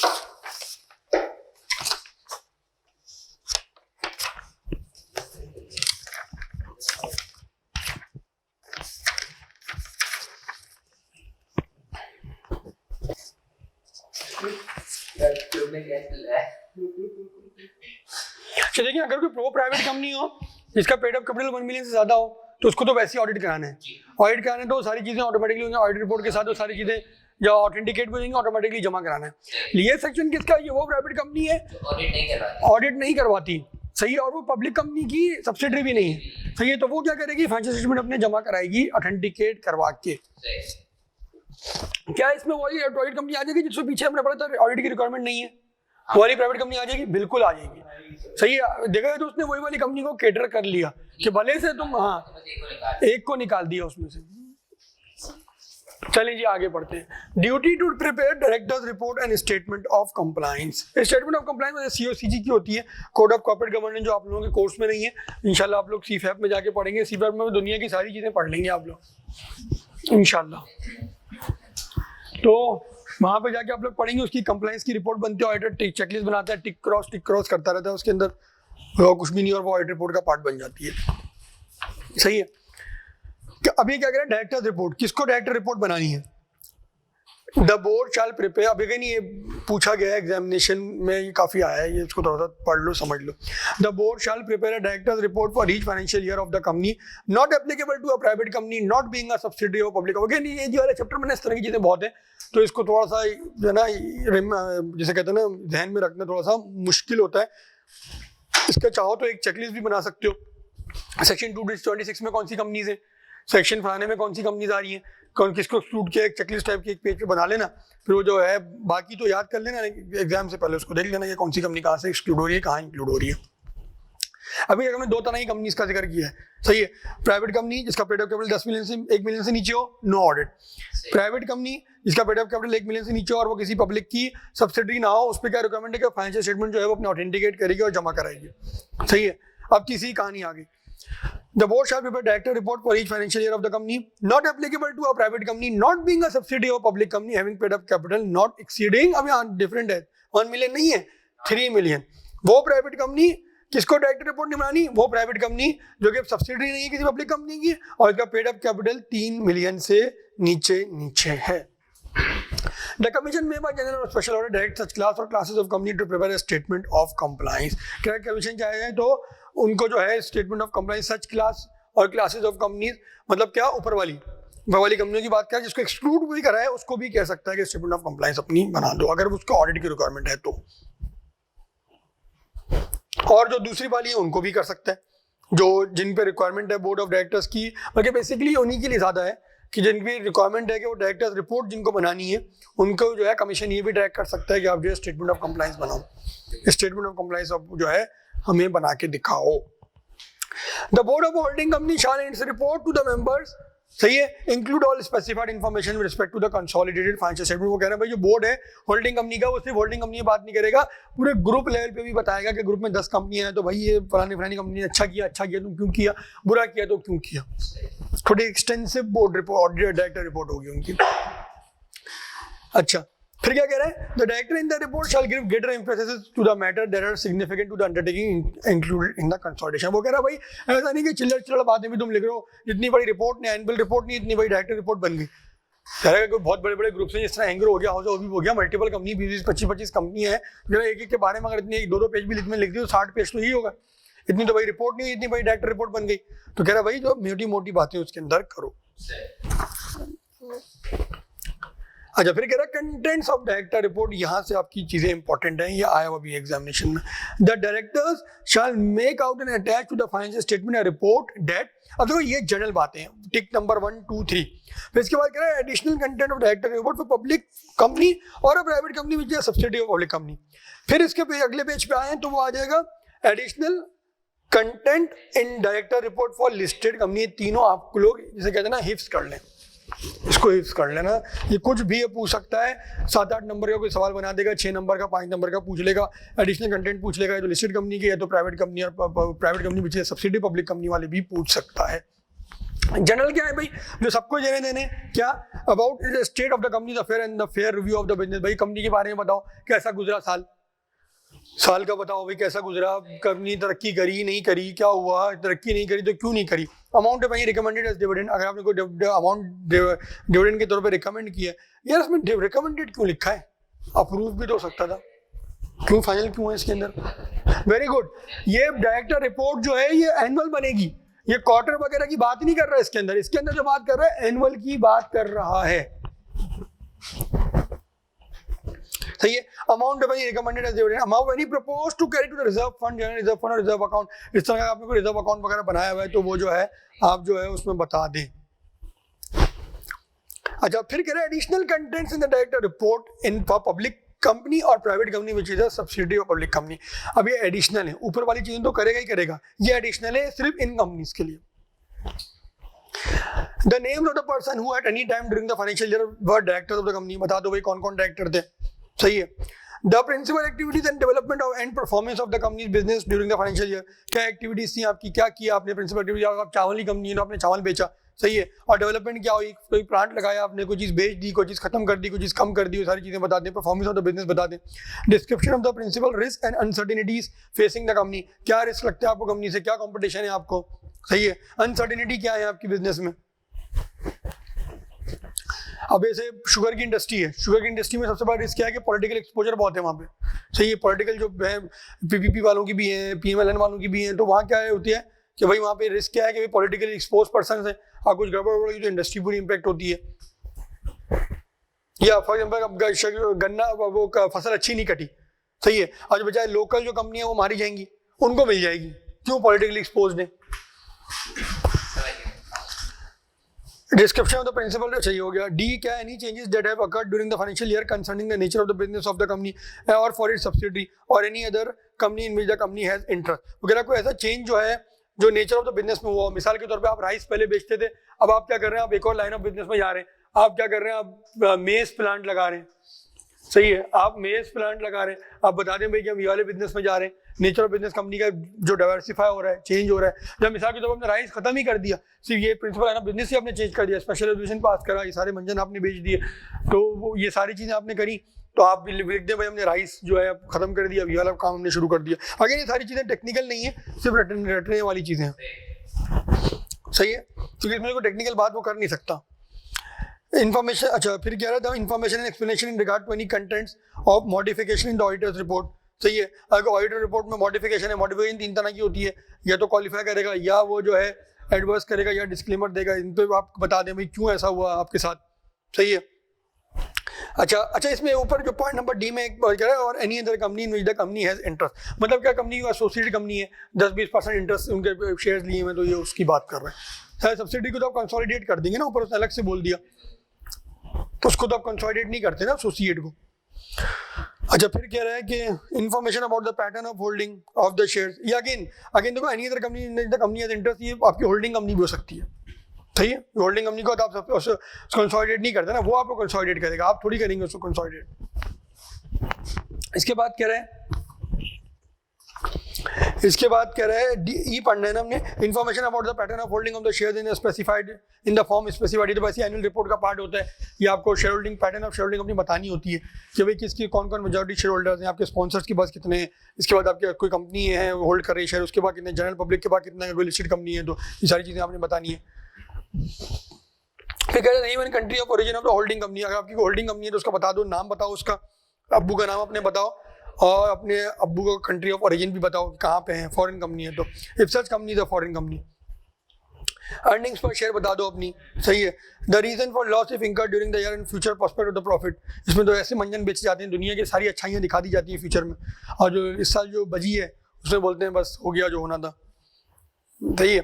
देखिए अगर कोई प्रो प्राइवेट कंपनी हो जिसका पेड अप कैपिटल 1 मिलियन से ज्यादा हो, तो उसको तो वैसे ही ऑडिट कराना है। ऑडिट कराना है तो सारी चीजें ऑटोमेटिकली होंगी, ऑडिट रिपोर्ट के साथ वो सारी चीजें जो ऑथेंटिकेट हो जाएंगी, ऑटोमेटिकली जमा कराना है। ये सेक्शन किसका, ये वो प्राइवेट कंपनी है ऑडिट नहीं करवाती, सही है, और वो पब्लिक कंपनी की सब्सिडरी भी नहीं है, सही है, तो वो क्या करेगी, फाइनेंशियल स्टेटमेंट अपने जमा कराएगी ऑथेंटिकेट करवा के। क्या इसमें वही ऑडिट कंपनी आ जाएगी जिसको पीछे हमने पढ़ा था ऑडिट की रिक्वायरमेंट नहीं है, वाली प्राइवेट कंपनी आ जाएगी? बिल्कुल आ जाएगी, सही है। देखा तो उसने वही वाली कंपनी को कैटर कर लिया कि भले से तुम, हाँ, एक को निकाल दिया उसमें से। चलिए जी आगे बढ़ते हैं। Duty to prepare directors report and statement of compliance. Statement of compliance COCG की होती है, कोड ऑफ कॉर्पोरेट गवर्नेंस, जो आप लोगों के कोर्स में नहीं है, इंशाल्लाह आप लोग सीफैप में जाके पढ़ेंगे। सीफैप में दुनिया की सारी चीजें पढ़ लेंगे आप लोग इंशाल्लाह। तो वहां पे जाके आप लोग पढ़ेंगे, उसकी कंप्लायंस की रिपोर्ट बनती है, ऑडिटर चेकलिस्ट बनाता है, टिक क्रॉस करता रहता है उसके अंदर, वो कुछ भी नहीं, और वो ऑडिट रिपोर्ट का पार्ट बन जाती है, सही है। अभी क्या करें, डायरेक्टर्स रिपोर्ट, किसको डायरेक्टर रिपोर्ट बनानी है? द बोर्ड शैल प्रिपेयर, अभी कहीं ये पूछा गया है एग्जामिनेशन में, ये काफी आया है, ये इसको थोड़ा सा पढ़ लो समझ लो। The board shall prepare a directors report for each financial year of the company not applicable to a private company not being a subsidy of public. Okay, ये जो वाला चैप्टर में इस तरह की चीजें बहुत है, तो इसको थोड़ा सा जो है ना, जैसे कहते हैं ना, ध्यान में रखना थोड़ा सा मुश्किल होता है। इसका चाहो तो एक चेकलिस्ट भी बना सकते हो, सेक्शन 226 में कौन सी कंपनीज है, सेक्शन फलाने में कौन सी कंपनीज आ रही हैं, कौन किसको एक्सक्लूड किया, एक चेकलिस्ट टाइप की एक पेज पे बना लेना, फिर वो जो है बाकी तो याद कर लेना, एग्जाम से पहले उसको देख लेना कि कौन सी कंपनी कहाँ से एक्सक्लूड हो रही है, कहाँ इंक्लूड हो रही है। अभी हमने दो तरह की कंपनीज का जिक्र किया है, सही है। प्राइवेट कंपनी जिसका पेड अप कैपिटल 10 मिलियन से 1 मिलियन से नीचे हो, नो ऑडिट। प्राइवेट कंपनी जिसका पेड अप कैपिटल 1 मिलियन से नीचे हो और वो किसी पब्लिक की सब्सिडरी ना हो, उस पर क्या रिक्वायरमेंट है कि फाइनेंशियल स्टेटमेंट जो है वो अपने ऑथेंटिकेट करेगी और जमा कराएगी, सही है। अब तीसरी कहानी आ गई, the board shall prepare director report for each financial year of the company not applicable to a private company not being a subsidiary of public company having paid up capital not exceeding, अब यहाँ different है, 1 million नहीं है, 3 million. वो private company किसको director report नहीं बनानी, वो प्राइवेट कंपनी जो कि सब्सिडरी नहीं है किसी पब्लिक कंपनी की और इसका पेड अप कैपिटल 3 मिलियन से नीचे है। The commission may by general or special order direct such class or classes of company to prepare a statement of compliance। क्या कमीशन चाहे तो उनको जो है statement of compliance such class और क्लासेस ऑफ कंपनीज मतलब क्या, ऊपर वाली कंपनियों की बात करें, जिसको एक्सक्लूड भी करा है उसको भी कह सकता है कि स्टेटमेंट ऑफ कंप्लायंस अपनी बना दो अगर उसको ऑडिट की रिक्वायरमेंट है तो। और जो दूसरी वाली है उनको भी कर सकता है, जो जिन पे रिक्वायरमेंट है बोर्ड ऑफ डायरेक्टर्स की, बल्कि बेसिकली उन्हीं के लिए ज़्यादा है कि जिनकी रिक्वायरमेंट है कि वो डायरेक्टर्स रिपोर्ट जिनको बनानी है उनको जो है कमीशन ये भी डायरेक्ट कर सकता है कि आप जो है स्टेटमेंट ऑफ कंप्लायंस बनाओ, स्टेटमेंट ऑफ कंप्लायंस जो है हमें बना के दिखाओ। The board of holding company shall in its report to the members, सही है, include all specified information with respect to the consolidated financial statement. वो कह रहे हैं भाई जो बोर्ड है होल्डिंग कंपनी का वो सिर्फ होल्डिंग कंपनी की बात नहीं करेगा, पूरे ग्रुप लेवल पे भी बताएगा कि ग्रुप में 10 कंपनियां हैं तो भाई ये फलानी कंपनी ने अच्छा किया तो क्यों किया, बुरा किया तो क्यों किया। थोड़ी extensive board report, director report होगी उनकी। अच्छा, फिर क्या कह रहे हैं, the director in the report shall give greater emphasis to the matter that are significant to the undertaking included in the consolidation. वो कह रहा है भाई ऐसा नहीं कि चिल्लर बातें भी तुम लिख रहे हो, जितनी बड़ी रिपोर्ट नहीं, एनुअल रिपोर्ट नहीं, इतनी बड़ी डायरेक्टर रिपोर्ट बन गई। कह रहा है कि बहुत बड़े ग्रुप से जिस तरह एंग्रो हो गया, हाउस ऑफ हो गया, मल्टीपल कंपनी 20-25 कंपनी है, जो एक के बारे में अगर इतनी 2-2 पेज भी लिख दी तो 60 पेज तो यही होगा। इतनी तो भाई रिपोर्ट नहीं, इतनी बड़ी डायरेक्टर रिपोर्ट बन गई। तो कह रहा है भाई जो मोटी बातें उसके अंदर करो। अच्छा, फिर कह रहा है कंटेंट्स ऑफ डायरेक्टर रिपोर्ट, यहाँ से आपकी चीजें इंपॉर्टेंट हैं, ये आया हुआ भी एग्जामिनेशन में। The directors shall make out and attach to the financial statement a report date, अब देखो ये जनरल बातें हैं, टिक नंबर 1, 2, 3। फिर इसके बाद कह रहा है additional content of director report for public company or a private company which is subsidiary of public company. फिर इसके अगले पेज पे आए तो वो आ जाएगा additional content in director report for listed company. तीनों आप लोग जिसे कहते हैं ना हिफ्स कर लें, इसको हिफ्स कर लेना। ये कुछ भी ये पूछ सकता है, 7-8 नंबर का कोई सवाल बना देगा, 6 नंबर का, 5 नंबर का पूछ लेगा, एडिशनल कंटेंट पूछ लेगा, तो लिस्टेड कंपनी की है तो private company, or private company which is subsidy public company वाले भी पूछ सकता है। जनरल क्या है भाई, जो सबको देने देने क्या, about the state of the company affair and the fair review of the business. भाई कंपनी के बारे में बताओ, कैसा गुजरा साल का बताओ भाई, कैसा गुजरा, कंपनी तरक्की करी नहीं करी, क्या हुआ, तरक्की नहीं करी तो क्यों नहीं करी। अमाउंट है भाई रिकमेंडेड एज डिविडेंड, अगर आपने कोई अमाउंट डिविडेंड के तौर पे रिकमेंड किया है यार, उसमें रिकमेंडेड क्यों लिखा है, अप्रूव भी तो हो सकता था, क्यों फाइनल क्यों है इसके अंदर। वेरी गुड, ये डायरेक्टर रिपोर्ट जो है ये एनुअल बनेगी, ये क्वार्टर वगैरह की बात नहीं कर रहा है इसके अंदर जो बात कर रहा है एनुअल की बात कर रहा है, सही है। अमाउंट भाई recommended as dividend, amount when he propose to carry to the reserve fund, general reserve fund और रिजर्व अकाउंट, इस तरह का आपने कोई रिजर्व अकाउंट वगैरह बनाया हुआ है तो वो जो है आप जो है उसमें बता दें। अच्छा, फिर कह रहे हैं additional contents in the director report in for public company or private company which is a subsidy of public company. अब ये एडिशनल है, ऊपर वाली चीजें तो करेगा ही करेगा, ये एडिशनल है सिर्फ इन कंपनीज के लिए। The names of the person who at any time during the financial year were directors of the company, बता दो भाई कौन कौन डायरेक्टर थे, सही है। The principal activities and development of and performance of the company's business during the financial year, क्या activities थी आपकी, क्या किया आपने, प्रिंसिपल एक्टिविटी, आप चावल की कंपनी है तो आपने चावल बेचा, सही है, और डेवलपमेंट क्या हुई, कोई प्लांट लगाया आपने, कोई चीज बेच दी, कोई चीज खत्म कर दी, कोई चीज कम कर दी, वो सारी चीजें बता दें। परफॉर्मेंस ऑफ द बिजनेस बता दें। Description of the principal risk and uncertainties facing the company, क्या रिस्क लगता है आपको कंपनी से, क्या कॉम्पिटिशन है आपको, सही है, अनसर्टेनिटी क्या है आपकी बिजनेस में। अब ऐसे शुगर की इंडस्ट्री है, शुगर की इंडस्ट्री में सबसे बड़ा रिस्क क्या है कि पॉलिटिकल एक्सपोजर बहुत है वहाँ पे, सही है, पॉलिटिकल जो है पीपीपी वालों की भी है, पीएमएलएन वालों की भी है, तो वहाँ क्या है होती है कि भाई वहाँ पे रिस्क क्या है कि भाई पॉलिटिकली एक्सपोज पर्सन है, और कुछ गड़बड़ की तो इंडस्ट्री पूरी इंपैक्ट होती है। या फॉर एग्जाम्पल गन्ना वो फसल अच्छी नहीं कटी, सही है, और जो बजाय लोकल जो कंपनी है वो मारी जाएंगी, उनको मिल जाएगी, क्यों, पॉलिटिकली एक्सपोज है। डिस्क्रिप्शन ऑफ द प्रिंसिपल चाहिए हो गया। डी क्या, any changes that have occurred during the financial year concerning the nature of the business of the company और फॉर इट्स सब्सिडरी और any other company in which the company has interest वगैरह। कोई ऐसा change जो है जो nature of the business में हुआ, मिसाल के तौर पे आप राइस पहले बेचते थे, अब आप क्या कर रहे हैं, आप एक और लाइन ऑफ बिजनेस में जा रहे हैं, आप क्या कर रहे हैं, आप मेज प्लांट लगा रहे हैं, सही है, आप मेज प्लांट लगा रहे हैं, आप बता दें भाई कि हम ये वाले बिजनेस में जा रहे हैं। नेचर ऑफ बिजनेस कंपनी का जो डाइवर्सिफाई हो रहा है, चेंज हो रहा है। जब मिसाल के तौर पर हमने राइस खत्म ही कर दिया, सिर्फ ये प्रिंसिपल है ना, बिजनेस ही आपने चेंज कर दिया, स्पेशल रेजोल्यूशन पास करा, ये सारे मंजन आपने बेच दिए, तो वो ये सारी चीजें आपने करी, तो आप लिख दें भाई हमने राइस जो है खत्म कर दिया, ये वाला काम हमने शुरू कर दिया। अगर ये सारी चीजें टेक्निकल नहीं है, सिर्फ रटने वाली चीजें हैं, सही है, क्योंकि इसमें कोई टेक्निकल बात वो कर नहीं सकता। इन्फॉर्मेशन, अच्छा फिर क्या रहा था, information and explanation in regard to any contents of modification in the auditors report, सही है। अगर ऑडिटर रिपोर्ट में मॉडिफिकेशन है, मॉडिफिकेशन 3 तरह की होती है, या तो क्वालिफाई करेगा, या वो जो है एडवर्स करेगा या डिस्क्लेमर देगा, इन पे आप बता दें भाई क्यों ऐसा हुआ आपके साथ, सही है। अच्छा इसमें ऊपर जो पॉइंट नंबर डी में एक कह रहा है और any other company in which the company has interest, मतलब क्या कंपनी एसोसिएटेड कंपनी है 10-20% इंटरेस्ट उनके शेयर्स लिए हैं, तो ये उसकी बात कर रहे हैं। सब्सिडी को तो आप कंसोलिडेट कर देंगे ना, ऊपर उसने अलग से बोल दिया, तो उसको तो आप कंसोलिडेट नहीं करते ना एसोसिएट को। अच्छा फिर कह रहा है कि information about the pattern of holding of the shares, ये अगेन देखो any other company in the company has interest, ये आपकी होल्डिंग कंपनी भी हो सकती है, सही है। होल्डिंग कंपनी को तो आप सब कंसोलिडेट नहीं करते ना, वो आपको कंसोलिडेट करेगा, आप थोड़ी करेंगे उसको कंसोलिडेट। इसके बाद कह रहे हैं ई पढ़ना है ना हमने, information about the pattern of holding of the shares in specified in the form specified, तो वैसे एनुअल रिपोर्ट का पार्ट होता है, ये आपको share holding pattern of share holding अपनी बतानी होती है कि भाई किसकी कौन कौन मेजॉरिटी शेयर होल्डर्स हैं, आपके स्पॉन्सर्स के पास कितने हैं, इसके बाद आपकी कोई कंपनी है होल्ड कर रही है शेयर, उसके बाद कितने, जनरल पब्लिक के पास कितना है, कोई लिस्टेड कंपनी है, तो ये सारी चीज़ें आपने बतानी है। फिर कह रहे हैं country of origin of the holding company, अगर आपकी होल्डिंग कंपनी है तो उसका बता दो, नाम बताओ उसका, अब्बू का नाम अपने बताओ और अपने अब्बू को कंट्री ऑफ ओरिजिन भी बताओ कहाँ पे है, फॉरेन कंपनी है तो if such company is a foreign company. Earnings per share बता दो अपनी, सही है। The reason for loss if incurred during the year and future prospect of the profit, इसमें तो ऐसे मंजन बेचे जाते हैं, दुनिया की सारी अच्छाइयाँ दिखा दी जाती है फ्यूचर में, और जो इस साल जो बजी है उसमें बोलते हैं बस हो गया जो होना था, सही है।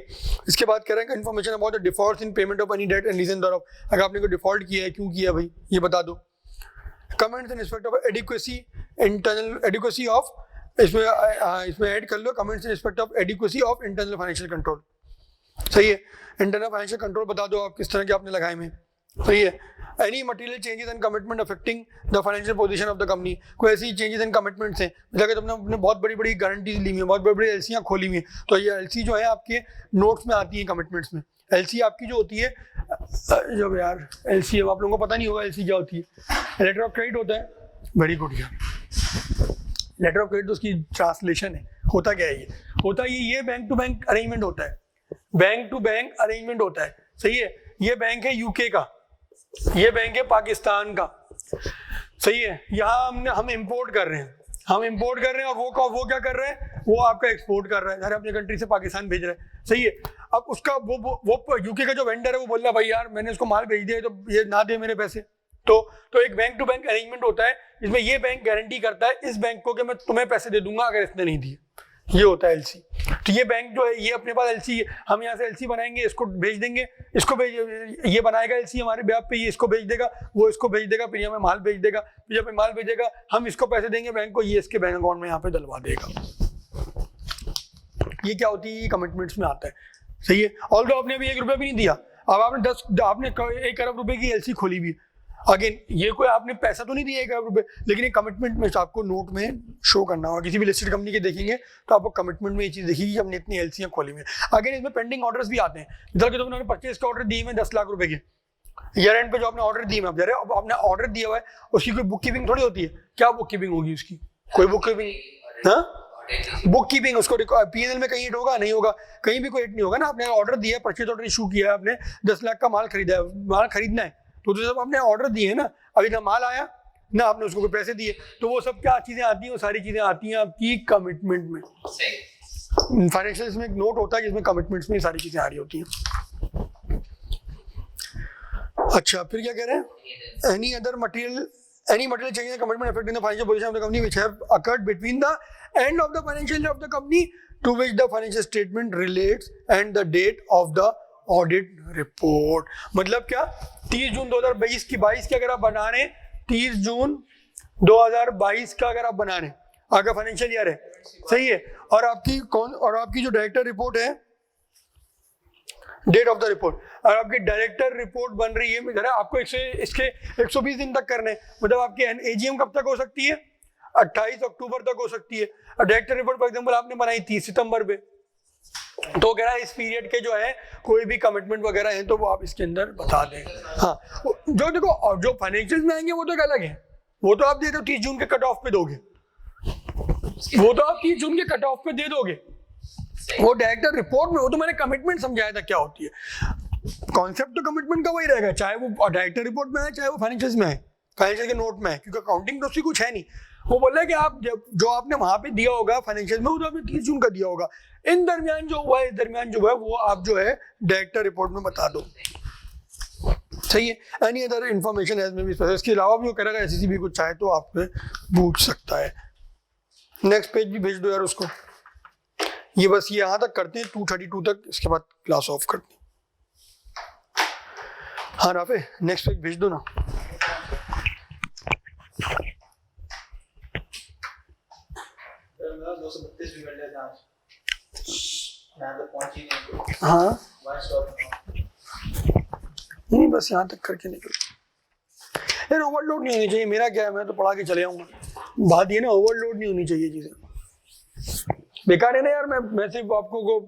इसके बाद कह रहे हैं information about the default in payment of any debt and reason thereof, अगर आपने कोई डिफॉल्ट किया है क्यों किया भाई ये बता दो। Comments in respect of adequacy internal adequacy of, इसमें ऐड कर लो comments in respect of adequacy of internal financial control, सही है। इंटरनल फाइनेंशियल कंट्रोल बता दो आप किस तरह के आपने लगाए में, सही है। Any material changes and commitment affecting the financial position of the company, कोई ऐसी चेंजेस एंड कमिटमेंट्स हैं जैसे तुमने अपने बहुत बड़ी बड़ी गारंटीज ली हुई है, बहुत बड़ी बड़ी एलसीयाँ खोली हुई हैं, तो ये एलसी जो है आपके नोट्स में आती है कमिटमेंट्स में। एलसी आपकी जो होती है, जब यार एलसी आप लोगों को पता नहीं होगा एलसी क्या होती है, लेटर ऑफ क्रेडिट होता है, वेरी गुड यार, लेटर ऑफ क्रेडिट तो उसकी ट्रांसलेशन है, होता क्या है ये बैंक टू बैंक अरेंजमेंट होता है, बैंक टू बैंक अरेंजमेंट होता है, सही है। ये बैंक है यूके का, ये बैंक है पाकिस्तान का, सही है। यहाँ हम इंपोर्ट कर रहे हैं, और वो क्या कर रहे हैं, वो आपका एक्सपोर्ट कर रहा है, अपने कंट्री से पाकिस्तान भेज रहा है, सही है। अब उसका वो यूके का जो वेंडर है वो बोल रहा है भाई यार मैंने उसको माल भेज दिया है तो ये ना दे मेरे पैसे, तो एक बैंक टू बैंक अरेंजमेंट होता है जिसमें ये बैंक गारंटी करता है इस बैंक को कि मैं तुम्हें पैसे दे दूंगा अगर इसने नहीं दिए, ये होता है एलसी। तो ये बैंक जो है ये अपने पास एलसी, हम यहाँ से एलसी बनाएंगे, इसको भेज देंगे, ये बनाएगा एलसी हमारे ब्याज पे, ये इसको भेज देगा, वो इसको भेज देगा, फिर हमें माल भेज देगा, फिर जब माल भेजेगा हम इसको पैसे देंगे बैंक को, ये इसके बैंक अकाउंट में यहाँ पे डलवा देगा। ये क्या होती है, कमिटमेंट्स में आता है, सही है। ऑल्दो आपने अभी 1 रुपया भी नहीं दिया, अब आपने 1 अरब रुपए की एलसी खोली भी, अगेन ये कोई आपने पैसा तो नहीं दिया 1 अरब रुपए, लेकिन एक कमिटमेंट में आपको नोट में शो करना होगा। किसी भी लिस्टेड कंपनी के देखेंगे तो आपको कमिटमेंट में ये चीज दिखेगी कि हमने इतनी एलसीयां खोली हुई है। अगेन इसमें पेंडिंग ऑर्डर्स भी आते हैं, मतलब कि तुमने परचेज का ऑर्डर दिए में 10 लाख रुपए के, ईयर एंड पे जो आपने ऑर्डर दिए में, अब आपने ऑर्डर दिया हुआ है उसकी कोई बुक कीपिंग थोड़ी होती है, क्या बुक कीपिंग होगी उसकी, कोई बुक कीपिंग, हाँ बुक कीपिंग उसको पीएनएल में कहीं हिट होगा नहीं होगा, कहीं भी कोई हिट नहीं होगा ना। आपने ऑर्डर दिया है, परचेज ऑर्डर इशू किया है, आपने 10 लाख का माल खरीदा है, माल खरीदना है, तो जब आपने ऑर्डर दिए है ना, अभी ना माल आया ना आपने उसको कोई पैसे दिए, तो वो सब क्या चीजें आती हैं, वो सारी चीजें आती हैं आपकी कमिटमेंट में। फाइनेंशियल में एक नोट होता है जिसमें कमिटमेंट्स में सारी चीजें आ रही होती हैं। अच्छा फिर क्या कह रहे हैं, any material change in commitment affecting the financial position of the company which have occurred between the end of the financial year of the company to which the financial statement relates and the date of the audit report। मतलब क्या, 30 जून 2022 की 22 के अगर आप बना रहे हैं, 30 जून 2022 का अगर आप बना रहे हैं, आपका फाइनेंशियल ईयर है, सही है, और आपकी जो डायरेक्टर रिपोर्ट है, डेट ऑफ द रिपोर्ट, और आपकी डायरेक्टर रिपोर्ट बन रही है, आपको इसके 120 दिन तक करने, मतलब आपकी एजीएम कब तक हो सकती है, 28 अक्टूबर तक हो सकती है। और डायरेक्टर रिपोर्ट फॉर एग्जांपल आपने बनाई 30 सितंबर पे, तो कह रहा है इस पीरियड के जो है कोई भी कमिटमेंट वगैरह है तो वो आप इसके अंदर बता दें। हाँ जो देखो, जो फाइनेंशियल में आएंगे वो तो अलग है, वो तो आप दे दो 30 जून के कट ऑफ पे दोगे, वो तो आप 30 जून के कट ऑफ पे दे दोगे। वो डायरेक्टर रिपोर्ट में, वो तो मैंने कमिटमेंट समझाया था क्या होती है, कॉन्सेप्ट तो कमिटमेंट का वही रहेगा, चाहे वो डायरेक्टर रिपोर्ट में है चाहे वो फाइनेंशियल में है, फाइनेंशियल के नोट में है, क्योंकि अकाउंटिंग तो उसकी कुछ है नहीं। वो बोल रहा है कि आप जो आपने वहां पे दिया होगा फाइनेंशियल में, वो तो आपने 30 जून का दिया होगा। इन दरमियान जो हुआ है, इस दरमियान जो हुआ है, वो आप जो है डायरेक्टर रिपोर्ट में बता दो। सही है। एनी अदर इन्फॉर्मेशन एज में भी, इसके अलावा भी वो कह रहा है एसएससी भी कुछ चाहे तो आपसे पूछ सकता है। नेक्स्ट पेज भी भेज दो यार उसको। ये बस ये यहाँ तक करते हैं 2:32 तक, इसके बाद क्लास ऑफ करते हैं। हाँ राफे नेक्स्ट पेज भेज दो ना। मेरा 232 भी कर लिया था आज, यहाँ तक पहुँच ही नहीं। हाँ स्टॉप नहीं, बस यहाँ तक करके निकल यार। ओवरलोड नहीं होनी चाहिए। मेरा क्या है, मैं तो पढ़ा के चले आऊँगा। बात ये ना, ओवरलोड नहीं होनी चाहिए चीज़ें। बेकार है ना यार, मैं सिर्फ आपको को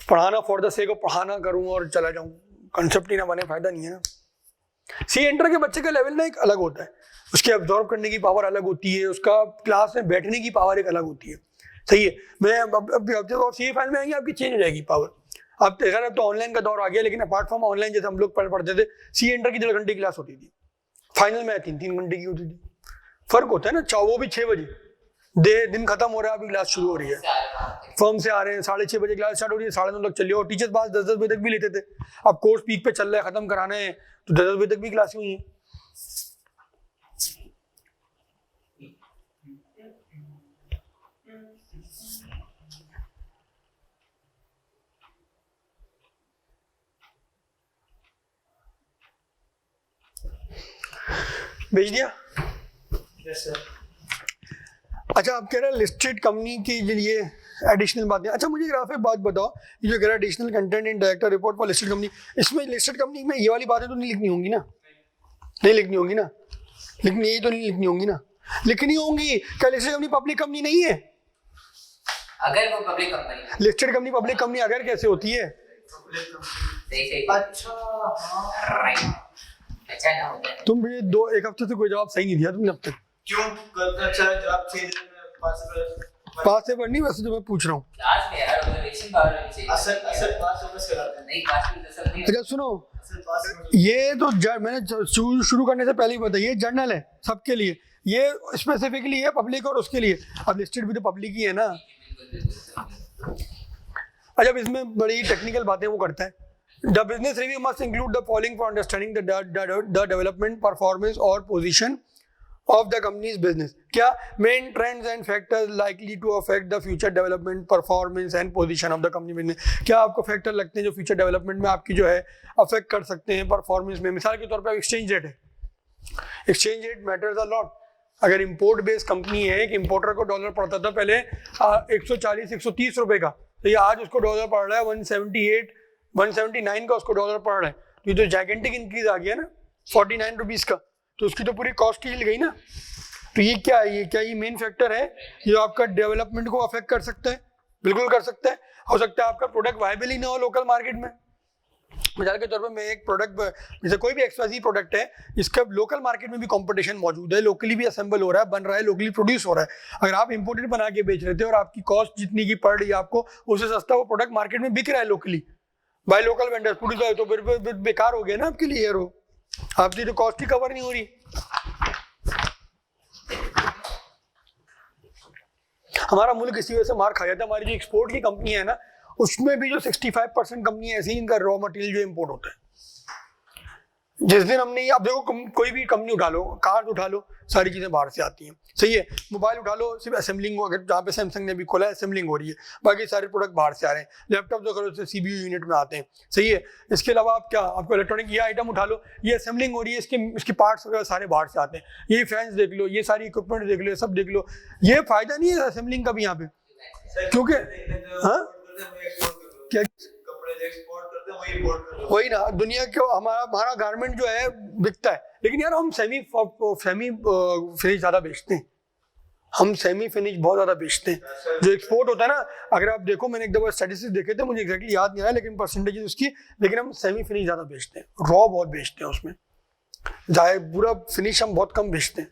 पढ़ाना फॉर द सेक ऑफ पढ़ाना करूँ और चला जाऊँ, कंसेप्ट ही ना बने, फायदा नहीं है ना। सी एंटर के बच्चे का लेवल ना एक अलग होता है, उसके अब्जॉर्व करने की पावर अलग होती है, उसका क्लास में बैठने की पावर एक अलग होती है। सही है। मैं अब सी फाइल में आएंगे आपकी चेंज हो जाएगी पावर। अब तो ऑनलाइन का दौर आ गया, लेकिन अपार्ट फ्रॉम ऑनलाइन जैसे हम लोग पढ़ते थे, सी एंटर की 1.5 घंटे की क्लास होती थी, फाइनल में 3 घंटे की होती थी। फर्क होता है ना। वो भी 6 बजे दिन खत्म हो रहा है, अभी क्लास शुरू हो रही है, फर्म से आ रहे हैं, 6:30 बजे क्लास स्टार्ट हो रही है, 9:30 तक चली। और टीचर्स पास 10-10 बजे तक भी लेते थे। अब कोर्स पीक पे चल रहा है, खत्म कराना है, तो 10 बजे तक भी क्लास हुई है। भेज दिया। Yes sir. अच्छा, आप कह रहे हैं लिस्टेड कंपनी के लिए एडिशनल बातें। अच्छा मुझे ग्राफ एक बात बताओ, ये जो कह रहा है additional content in director report for listed company, इसमें लिस्टेड कंपनी में ये वाली बातें तो नहीं लिखनी होंगी ना? नहीं लिखनी होंगी ना? लिखनी यही तो नहीं लिखनी होंगी ना? लिखनी होंगी। क्या लिस्टेड कंपनी पब्लिक कंपनी नहीं है? अगर वो public company, listed company public company अगर कैसे होती है? सही अच्छा हाँ राइट, अच्छा ना होता है। तुम मुझे 1 हफ्ते से कोई जवाब सही नहीं दिया तुमने अब तक। क्यों? अच्छा जवाब 6 दिन में पास से पर नहीं, वैसे जो मैं पूछ रहा हूँ। क्लास में यार ऑब्जर्वेशन पावर होनी चाहिए। असल पास होकर से कराते हैं। नहीं पास में सब नहीं अच्छा सुनो, असल पास में ये तो मैंने शुरू करने से पहले ही बताया, ये जर्नल है सबके लिए, ये स्पेसिफिकली है पब्लिक और उसके लिए। अब लिस्टेड भी तो पब्लिक ही है ना। अच्छा, अब इसमें बड़ी टेक्निकल बातें वो करता है। The business review must include the following for understanding the development, performance और position of the company's business. क्या main trends and factors likely to affect the future development, performance and position of the company business? क्या आपको factor लगते हैं जो future development में आपकी जो है अफेक्ट कर सकते हैं परफॉर्मेंस में? मिसाल के तौर पर एक्सचेंज रेट है, exchange rate matters a lot. अगर इंपोर्ट बेस्ड कंपनी है, एक इंपोर्टर को डॉलर पड़ता था पहले 140-130 रुपए का, तो ये आज उसको डॉलर पड़ रहा है 178-179 का उसको डॉलर पड़ रहा है। तो ये तो जाइगेंटिक इंक्रीज आ गया ना 49 रुपीज का, तो उसकी तो पूरी कॉस्ट हिल गई ना। तो ये क्या है, ये मेन फैक्टर है जो आपका डेवलपमेंट को अफेक्ट कर सकता है? बिल्कुल कर सकता है। हो सकता है आपका प्रोडक्ट वायबल ही ना हो लोकल मार्केट में। मिसाल के तौर पर मैं एक प्रोडक्ट, जैसे कोई भी एक्सवाइजी प्रोडक्ट है, इसका लोकल मार्केट में भी कंपटीशन मौजूद है, लोकली भी असेंबल हो रहा है, बन रहा है, लोकली प्रोड्यूस हो रहा है। अगर आप इंपोर्टेड बना के बेच रहे थे और आपकी कॉस्ट जितनी की पड़ रही है आपको, उससे सस्ता वो प्रोडक्ट मार्केट में बिक रहा है locally by local vendors producer, तो फिर बेकार हो गया ना आपके लिए यार। आपकी तो कॉस्ट ही कवर नहीं हो रही। हमारा मुल्क इसी वजह से मार खा जाता है। हमारी जो एक्सपोर्ट की कंपनी है ना, उसमें भी जो 65% कंपनी ऐसी हैं इनका रॉ मटेरियल जो इंपोर्ट होता है। जिस दिन हमने, अब देखो कोई भी कंपनी उठा लो, कार उठा लो, सारी चीजें बाहर से आती हैं। सही है। मोबाइल उठा लो, सिर्फ असेंबलिंग, अगर जहाँ पे सैमसंग ने भी खोला है असेंबलिंग हो रही है, बाकी सारे प्रोडक्ट बाहर से आ रहे हैं। लैपटॉप जो करो उससे सीपीयू यूनिट में आते हैं। सही है। इसके अलावा आप क्या, आपको इलेक्ट्रॉनिक ये आइटम उठा लो, ये असेंबलिंग हो रही है, इसके पार्ट्स वगैरह सारे बाहर से आते हैं। ये फैंस देख लो, ये सारी इक्विपमेंट देख लो, ये सब देख लो। ये फायदा नहीं है असेंबलिंग का भी यहाँ पे, क्योंकि हाँ क्या वही ना, दुनिया के हमारा गारमेंट जो है बिकता है, लेकिन यार हम सेमी फिनिश ज्यादा बेचते हैं। हम सेमी फिनिश बहुत ज्यादा बेचते हैं। जो एक्सपोर्ट होता है ना, अगर आप देखो, मैंने एक दफा स्टैटिस्टिक्स देखे थे, मुझे एग्जैक्टली याद नहीं आया, लेकिन परसेंटेज उसकी, लेकिन हम सेमी फिनिश ज्यादा बेचते हैं, रॉ बहुत बेचते हैं उसमें, जाए पूरा फिनिश हम बहुत कम बेचते हैं।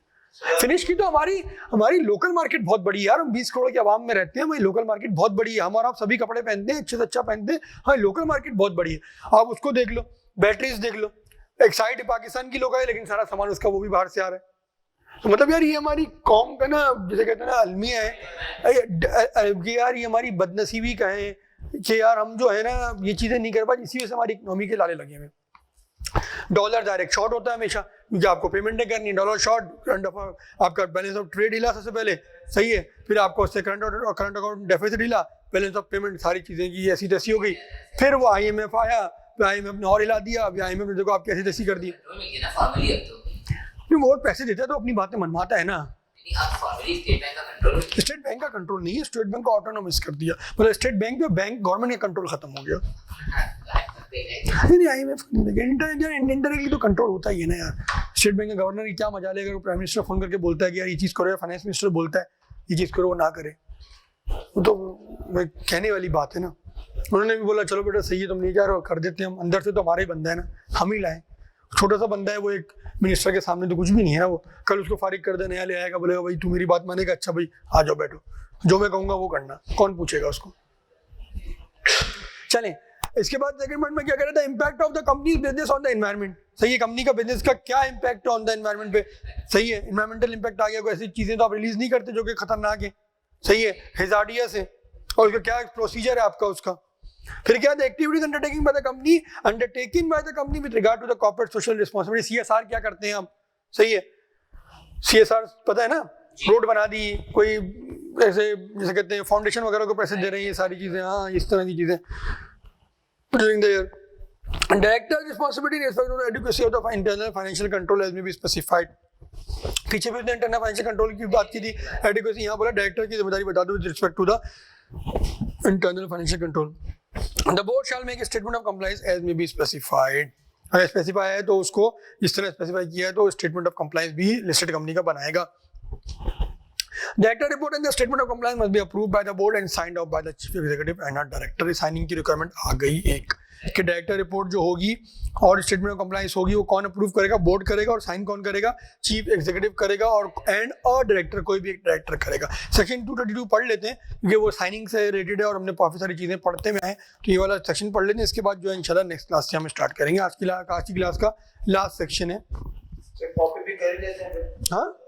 फिनिश की तो हमारी लोकल मार्केट बहुत बड़ी है यार। हम 20 करोड़ के आवाम में रहते हैं, हमारी लोकल मार्केट बहुत बड़ी है। हम और आप सभी कपड़े पहनते हैं, अच्छे से अच्छा पहनते हैं, हमारी लोकल मार्केट बहुत बड़ी है। आप उसको देख लो, बैटरीज देख लो, एक साइड पाकिस्तान की लोग है, लेकिन सारा सामान उसका वो भी बाहर से आ रहा है। तो मतलब यार ये हमारी कौम का ना, जैसे कहते हैं ना अलमिया है कि यार ये हमारी बदनसीबी का है कि यार हम जो है ना ये चीज़ें नहीं कर पाए, इसी वजह से हमारी इकोनॉमी के लाले लगे हुए। डॉलर डायरेक्ट शॉर्ट होता है हमेशा, क्योंकि आपको पेमेंटें करनी, डॉलर शॉर्ट, करंट आपका बैलेंस ऑफ ट्रेड हिला सबसे पहले, सही है, फिर आपको उससे करंट अकाउंट डेफिसिट हिला, बैलेंस ऑफ पेमेंट, सारी चीज़ें की ऐसी तैसी हो गई। फिर वो IMF आया, फिर IMF ने और हिला दिया, अभी IMF ने देखो आप कैसी तैसी कर दी। वो पैसे देता है तो अपनी बातें मनवाता है ना। स्टेट बैंक का कंट्रोल नहीं है, स्टेट बैंक को ऑटोनोमस कर दिया, मतलब स्टेट बैंक पे बैंक गवर्नमेंट का कंट्रोल खत्म हो गया। नहीं IMF इंडायरेक्टली तो कंट्रोल होता ही है ना यार। स्टेट बैंक का गवर्नर की क्या मजा लेगा, अगर प्राइम मिनिस्टर फोन करके बोलता है कि यार ये चीज़ करो, या फाइनेंस मिनिस्टर बोलता है ये चीज़ करो, वो ना करे, वो तो कहने वाली बात है ना। उन्होंने भी बोला चलो बेटा सही है, तुम नहीं जा रहे हो, कर देते हैं हम, अंदर से तो हमारा ही बंदा है ना, हम ही लाए। छोटा सा बंदा है वो, एक मिनिस्टर के सामने तो कुछ भी नहीं है ना वो। कल उसको फारिग कर दे, नया ले आएगा, बोलेगा भाई तू मेरी बात मानेगा, अच्छा भाई आ जाओ बैठो, जो मैं कहूँगा वो करना, कौन पूछेगा उसको। चलें, इसके बाद सेकंड पॉइंट में क्या कह रहा था, impact of the company business on the environment. सही है, कंपनी का बिजनेस का क्या इम्पैक्ट ऑन द एनवायरनमेंट पे, सही है, एनवायरमेंटल इम्पैक्ट आ गया, कोई ऐसी चीजें तो आप रिलीज नहीं करते जो कि खतरनाक है, सही है, हेजार्डियस है, और उसका क्या प्रोसीजर है आपका उसका। फिर क्या, the activities undertaking by the company with regard to the corporate social responsibility. CSR क्या करते हैं हम, सही है, CSR पता है ना, रोड बना दी, कोई ऐसे जैसे कहते हैं फाउंडेशन वगैरह को पैसे दे रहे हैं, ये सारी चीजें, हाँ इस तरह की चीजें during the year. Director's responsibility in respect of the adequacy of the internal financial control as may be specified. पीछे भी उसने इंटरनल फाइनेंशियल कंट्रोल की बात की थी, एडिक्वेसी, यहाँ बोला डायरेक्टर की जिम्मेदारी बता दो with respect to the internal financial control. The board shall make a statement of compliance as may be specified. अगर स्पेसिफाई है तो उसको जिस तरह स्पेसिफाई किया है तो स्टेटमेंट ऑफ कंप्लायंस भी लिस्टेड कंपनी का बनाएगा। Director report and the statement of compliance must be approved by the board and signed off by the chief executive and not director। Signing की रिक्वायरमेंट आ गई एक कि डायरेक्टर रिपोर्ट जो होगी और स्टेटमेंट ऑफ कंप्लायंस होगी वो कौन अप्रूव करेगा, बोर्ड करेगा, और साइन कौन करेगा, चीफ एग्जीक्यूटिव करेगा, और डायरेक्टर, कोई भी एक डायरेक्टर करेगा। सेक्शन 232 पढ़ लेते हैं क्योंकि वो साइनिंग से रिलेटेड है और हमने काफ़ी सारी चीज़ें पढ़ते में आए, तो ये वाला सेक्शन पढ़ लेते हैं। इसके बाद जो है इंशाल्लाह नेक्स्ट क्लास से हम स्टार्ट करेंगे। आज की क्लास का लास्ट सेक्शन है। कॉपी भी कर लेते हैं। हाँ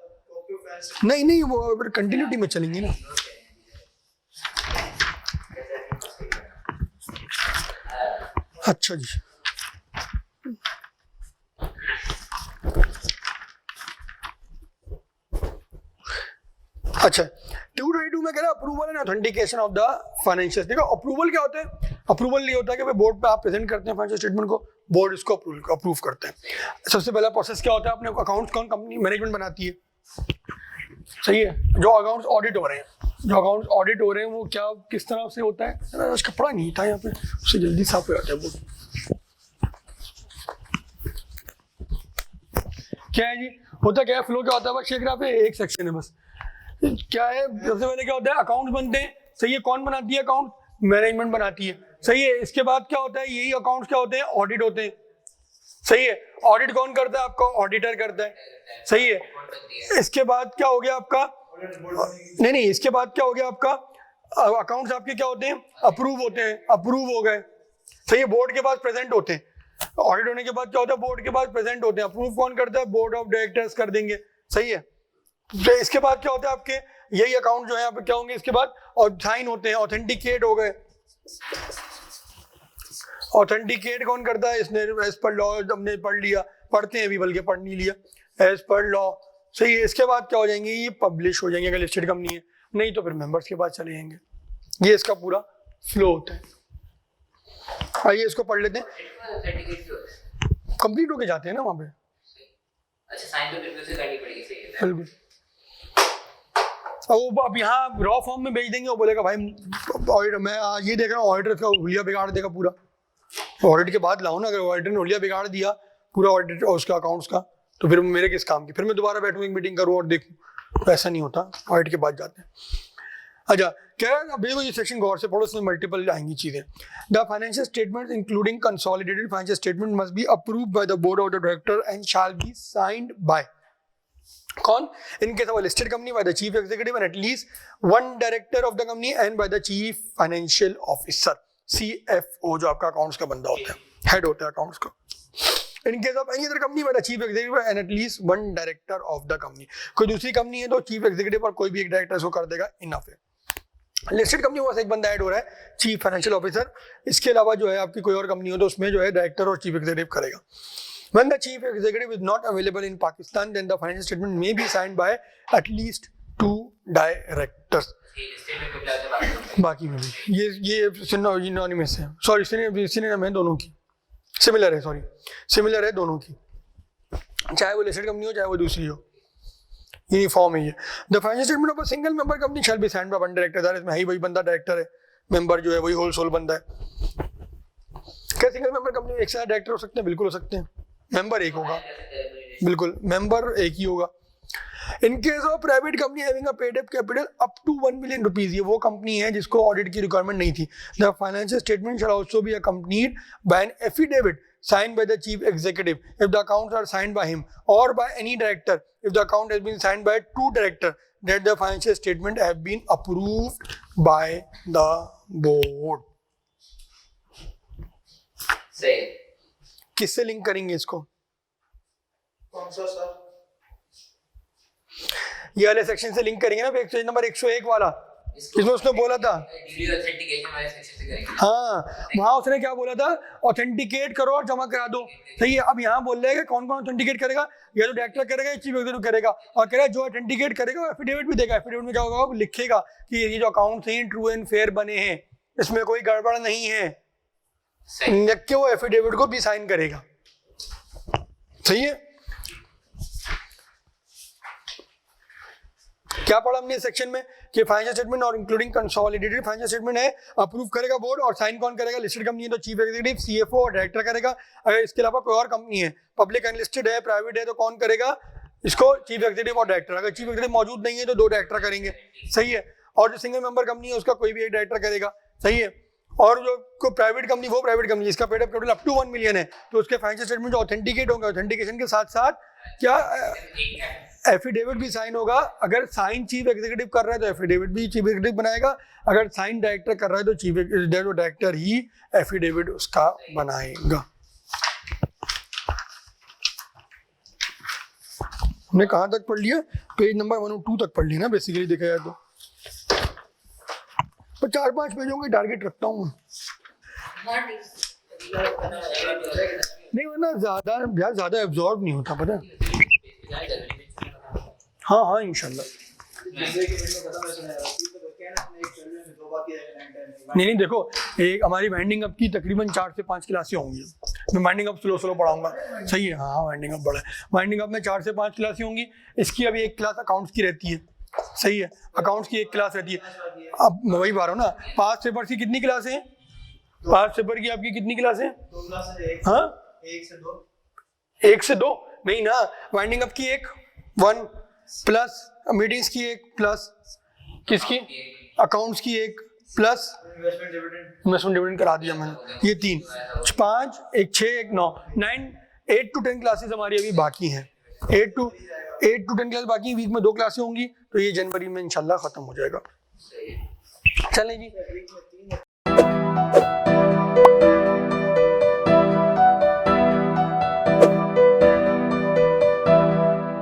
नहीं वो कंटिन्यूटी में चलेंगे ना। अच्छा जी, अच्छा 222 में कह रहा है approval and authentication of the financial. देखो अप्रूवल क्या होता है, अप्रूवल नहीं होता कि भाई बोर्ड पे आप प्रेजेंट करते हैं फाइनेंशियल स्टेटमेंट को, बोर्ड इसको अप्रूव करते हैं। सबसे पहला प्रोसेस क्या होता है, अपने अकाउंट्स कौन कंपनी मैनेजमेंट बनाती है, सही है, जो अकाउंट्स ऑडिट हो रहे हैं वो क्या किस तरह से होता है, उसका पढ़ा नहीं था यहाँ पे, उससे जल्दी साफ हो जाता है बोर्ड। क्या है जी, होता क्या है, फ्लो क्या होता है, बस शेख पे एक सेक्शन है बस। क्या है, सबसे पहले क्या होता है, अकाउंट बनते हैं, सही है, कौन बनाती है अकाउंट, मैनेजमेंट बनाती है, सही है। इसके बाद क्या होता है, यही अकाउंट्स क्या होते हैं, ऑडिट होते हैं, सही है। ऑडिट कौन करता है, आपका ऑडिटर करता है, सही है। इसके बाद क्या हो गया आपका, नहीं इसके बाद क्या हो गया आपका, अकाउंट्स आपके क्या होते हैं, अप्रूव होते हैं, अप्रूव हो गए, सही है, बोर्ड के पास प्रेजेंट होते हैं। ऑडिट होने के बाद क्या होता है, बोर्ड के पास प्रेजेंट होते हैं, अप्रूव कौन करता है, बोर्ड ऑफ डायरेक्टर्स कर देंगे, सही है। तो इसके बाद क्या होता है, आपके यही अकाउंट जो है यहाँ पे क्या होंगे इसके बाद, और साइन होते हैं, ऑथेंटिकेट हो गए। ऑथेंटिकेट कौन करता है, इसने एज पर लॉ हमने पढ़ लिया, पढ़ते हैं अभी, बल्कि पढ़ नहीं लिया, एज पर लॉ, सही है। इसके बाद क्या हो जाएंगे, ये पब्लिश हो जाएंगे अगर लिस्टेड कंपनी है, नहीं तो फिर मेंबर्स के पास चले जाएंगे। ये इसका पूरा फ्लो होता है। आइए इसको पढ़ लेते हैं, कंप्लीट होके जाते हैं ना वहाँ पे। अच्छा, साइन तो बिल्कुल से करनी पड़ेगी, सही है, बिल्कुल। अब यहाँ रॉ फॉर्म में भेज देंगे, वो बोलेगा भाई ऑडिटर, मैं ये देख रहा हूँ ऑडिटर का हुलिया बिगाड़ देगा पूरा। ऑडिट के बाद लाओ ना, अगर ऑडिटर ने हुलिया बिगाड़ दिया पूरा ऑडिट उसका अकाउंट्स का, तो फिर मेरे किस काम की, फिर मैं दोबारा बैठूँ एक मीटिंग करूँ और देखूँ, तो ऐसा नहीं होता, ऑडिट के बाद जाते हैं। अच्छा क्या है, अब देखो ये सेक्शन गौर से पढ़ो, इसमें मल्टीपल आएंगी चीजें। The financial statement including consolidated financial statement must be approved by the board of the director and shall be signed by कौन, in case of listed company by the chief executive and at least one director of the company and by the chief financial officer, CFO जो आपका accounts का बंदा होता है, head होता है accounts का। इन case of any other company but chief executive and at least one director of the company. कोई दूसरी कंपनी है तो चीफ एग्जीक्यूटिव और कोई भी एक डायरेक्टर इसको कर देगा, इनफ है। लिस्टेड कंपनी बस एक बंदा ऐड हो रहा है, चीफ फाइनेंशियल ऑफिसर। इसके अलावा जो है आपकी कोई और कंपनी हो तो उसमें जो है डायरेक्टर और चीफ एग्जीक्यूटिव करेगा। When the chief executive is not available in Pakistan, then the financial statement may be signed by at least 2 directors. बाकी में भी ये सिनोनिमस है, सॉरी सिनोनिम है दोनों की, सिमिलर है, सॉरी सिमिलर है दोनों की, चाहे वो लिस्टेड कंपनी हो चाहे वो दूसरी हो, यूनिफॉर्म है ये। The financial statement of a single member company shall be signed by one director. इसमें ही वही बंदा डायरेक्टर है, मेंबर जो है वही होल सोल बंदा है। क्या सिंगल मेंबर कंपनी में एक से डायरेक्टर हो सकते हैं? बिल्कुल हो सकते हैं। मेंबर एक होगा, बिल्कुल मेंबर एक ही होगा। In case of private company having a paid up capital up to 1 million rupees, ये वो कंपनी है जिसको ऑडिट की रिक्वायरमेंट नहीं थी। The financial statement shell also be accompanied by an affidavit signed by the chief executive if the accounts are signed by him or by any director if the account has been signed by 2 directors that the financial statement have been approved by the board. सही। किससे link करेंगे इसको? कौन सा sir? ये वाले section से link करेंगे ना, पेज नंबर 101 वाला, इसमें उसने बोला था ऑथेंटिकेशन वाले सेक्शन से करेंगे। हाँ, वहां उसने क्या बोला था? ऑथेंटिकेट करो और जमा करा दो। सही है। अब यहाँ बोल रहे हैं कि कौन कौन ऑथेंटिकेट करेगा? या तो डायरेक्टर करेगा या चीफ एग्जीक्यूटिव करेगा, और कह रहा है जो ऑथेंटिकेट करेगा वो एफिडेविट भी देगा। एफिडेविट में क्या होगा? वो लिखेगा कि ये जो अकाउंट हैं ट्रू एंड फेयर बने हैं, इसमें कोई गड़बड़ नहीं है, लिख के वो एफिडेविट को भी साइन करेगा। सही है। क्या पढ़ा हमने इस सेक्शन में कि फाइनेंशियल स्टेटमेंट और इंक्लूडिंग कंसोलिडेटेड फाइनेंशियल स्टेटमेंट है, अप्रूव करेगा बोर्ड, और साइन कौन करेगा? लिस्टेड कंपनी है तो चीफ एग्जीक्यूटिव, सीएफओ और डायरेक्टर करेगा। अगर इसके अलावा कोई और कंपनी है, पब्लिक अनलिस्टेड है, प्राइवेट है, तो कौन करेगा इसको? चीफ एग्जीक्यूटिव और डायरेक्टर। अगर चीफ एग्जीक्यूटिव मौजूद नहीं है तो 2 डायरेक्टर करेंगे। सही है। और जो सिंगल मेंबर कंपनी है उसका कोई भी एक डायरेक्टर करेगा। सही है। और जो कोई प्राइवेट कंपनी, वो प्राइवेट कंपनी जिसका paid up capital up to 1 million है, तो उसके फाइनेंशियल स्टेटमेंट जो ऑथेंटिकेट होंगे, ऑथेंटिकेशन के साथ साथ क्या एफिडेविट भी साइन होगा। अगर साइन चीफ एग्जीक्यूटिव कर रहा है तो एफिडेविट भी चीफ एग्जीक्यूटिव बनाएगा, अगर साइन डायरेक्टर कर रहा है तो चीफ डायरेक्टर ही एफिडेविट उसका बनाएगा। हमने कहाँ तक पढ़ लिया? पेज नंबर 102 तक पढ़ लिया ना बेसिकली, देखा जाए तो 4-5 पेजों की टारगेट रखता हूँ नहीं, वरना ज्यादा एब्जॉर्ब नहीं होता, पता है। हाँ इंशाल्लाह। नहीं देखो, एक हमारी वाइंडिंग अप की तकरीबन 4 से 5 क्लासें होंगी। मैं वाइंडिंग अप स्लो पढ़ाऊंगा। सही है। हाँ, वाइंडिंग अप बड़ा है। वाइंडिंग अप में 4 से 5 क्लासें होंगी। इसकी अभी एक क्लास अकाउंट्स की रहती है। सही है। अकाउंट्स की एक क्लास रहती है। अब मैं वही बात रहा हूँ ना, पास्ट पेपर की कितनी क्लासें हैं? पास्ट पेपर की आपकी कितनी क्लासें? 2 क्लासें। हाँ, 1 से 2 नहीं ना, वाइंडिंग अप की 1 प्लस मीटिंग्स की 1 प्लस किसकी? अकाउंट्स की 1 प्लस इन्वेस्टमेंट डिविडेंड करा दिया मैंने, ये 3, 5, 1 6 1 9 8 to 10 क्लासेस हमारी अभी बाकी हैं। 8 to 10 क्लास बाकी, वीक में 2 क्लासें होंगी, तो ये जनवरी में इंशाल्लाह खत्म हो जाएगा। चलें जी।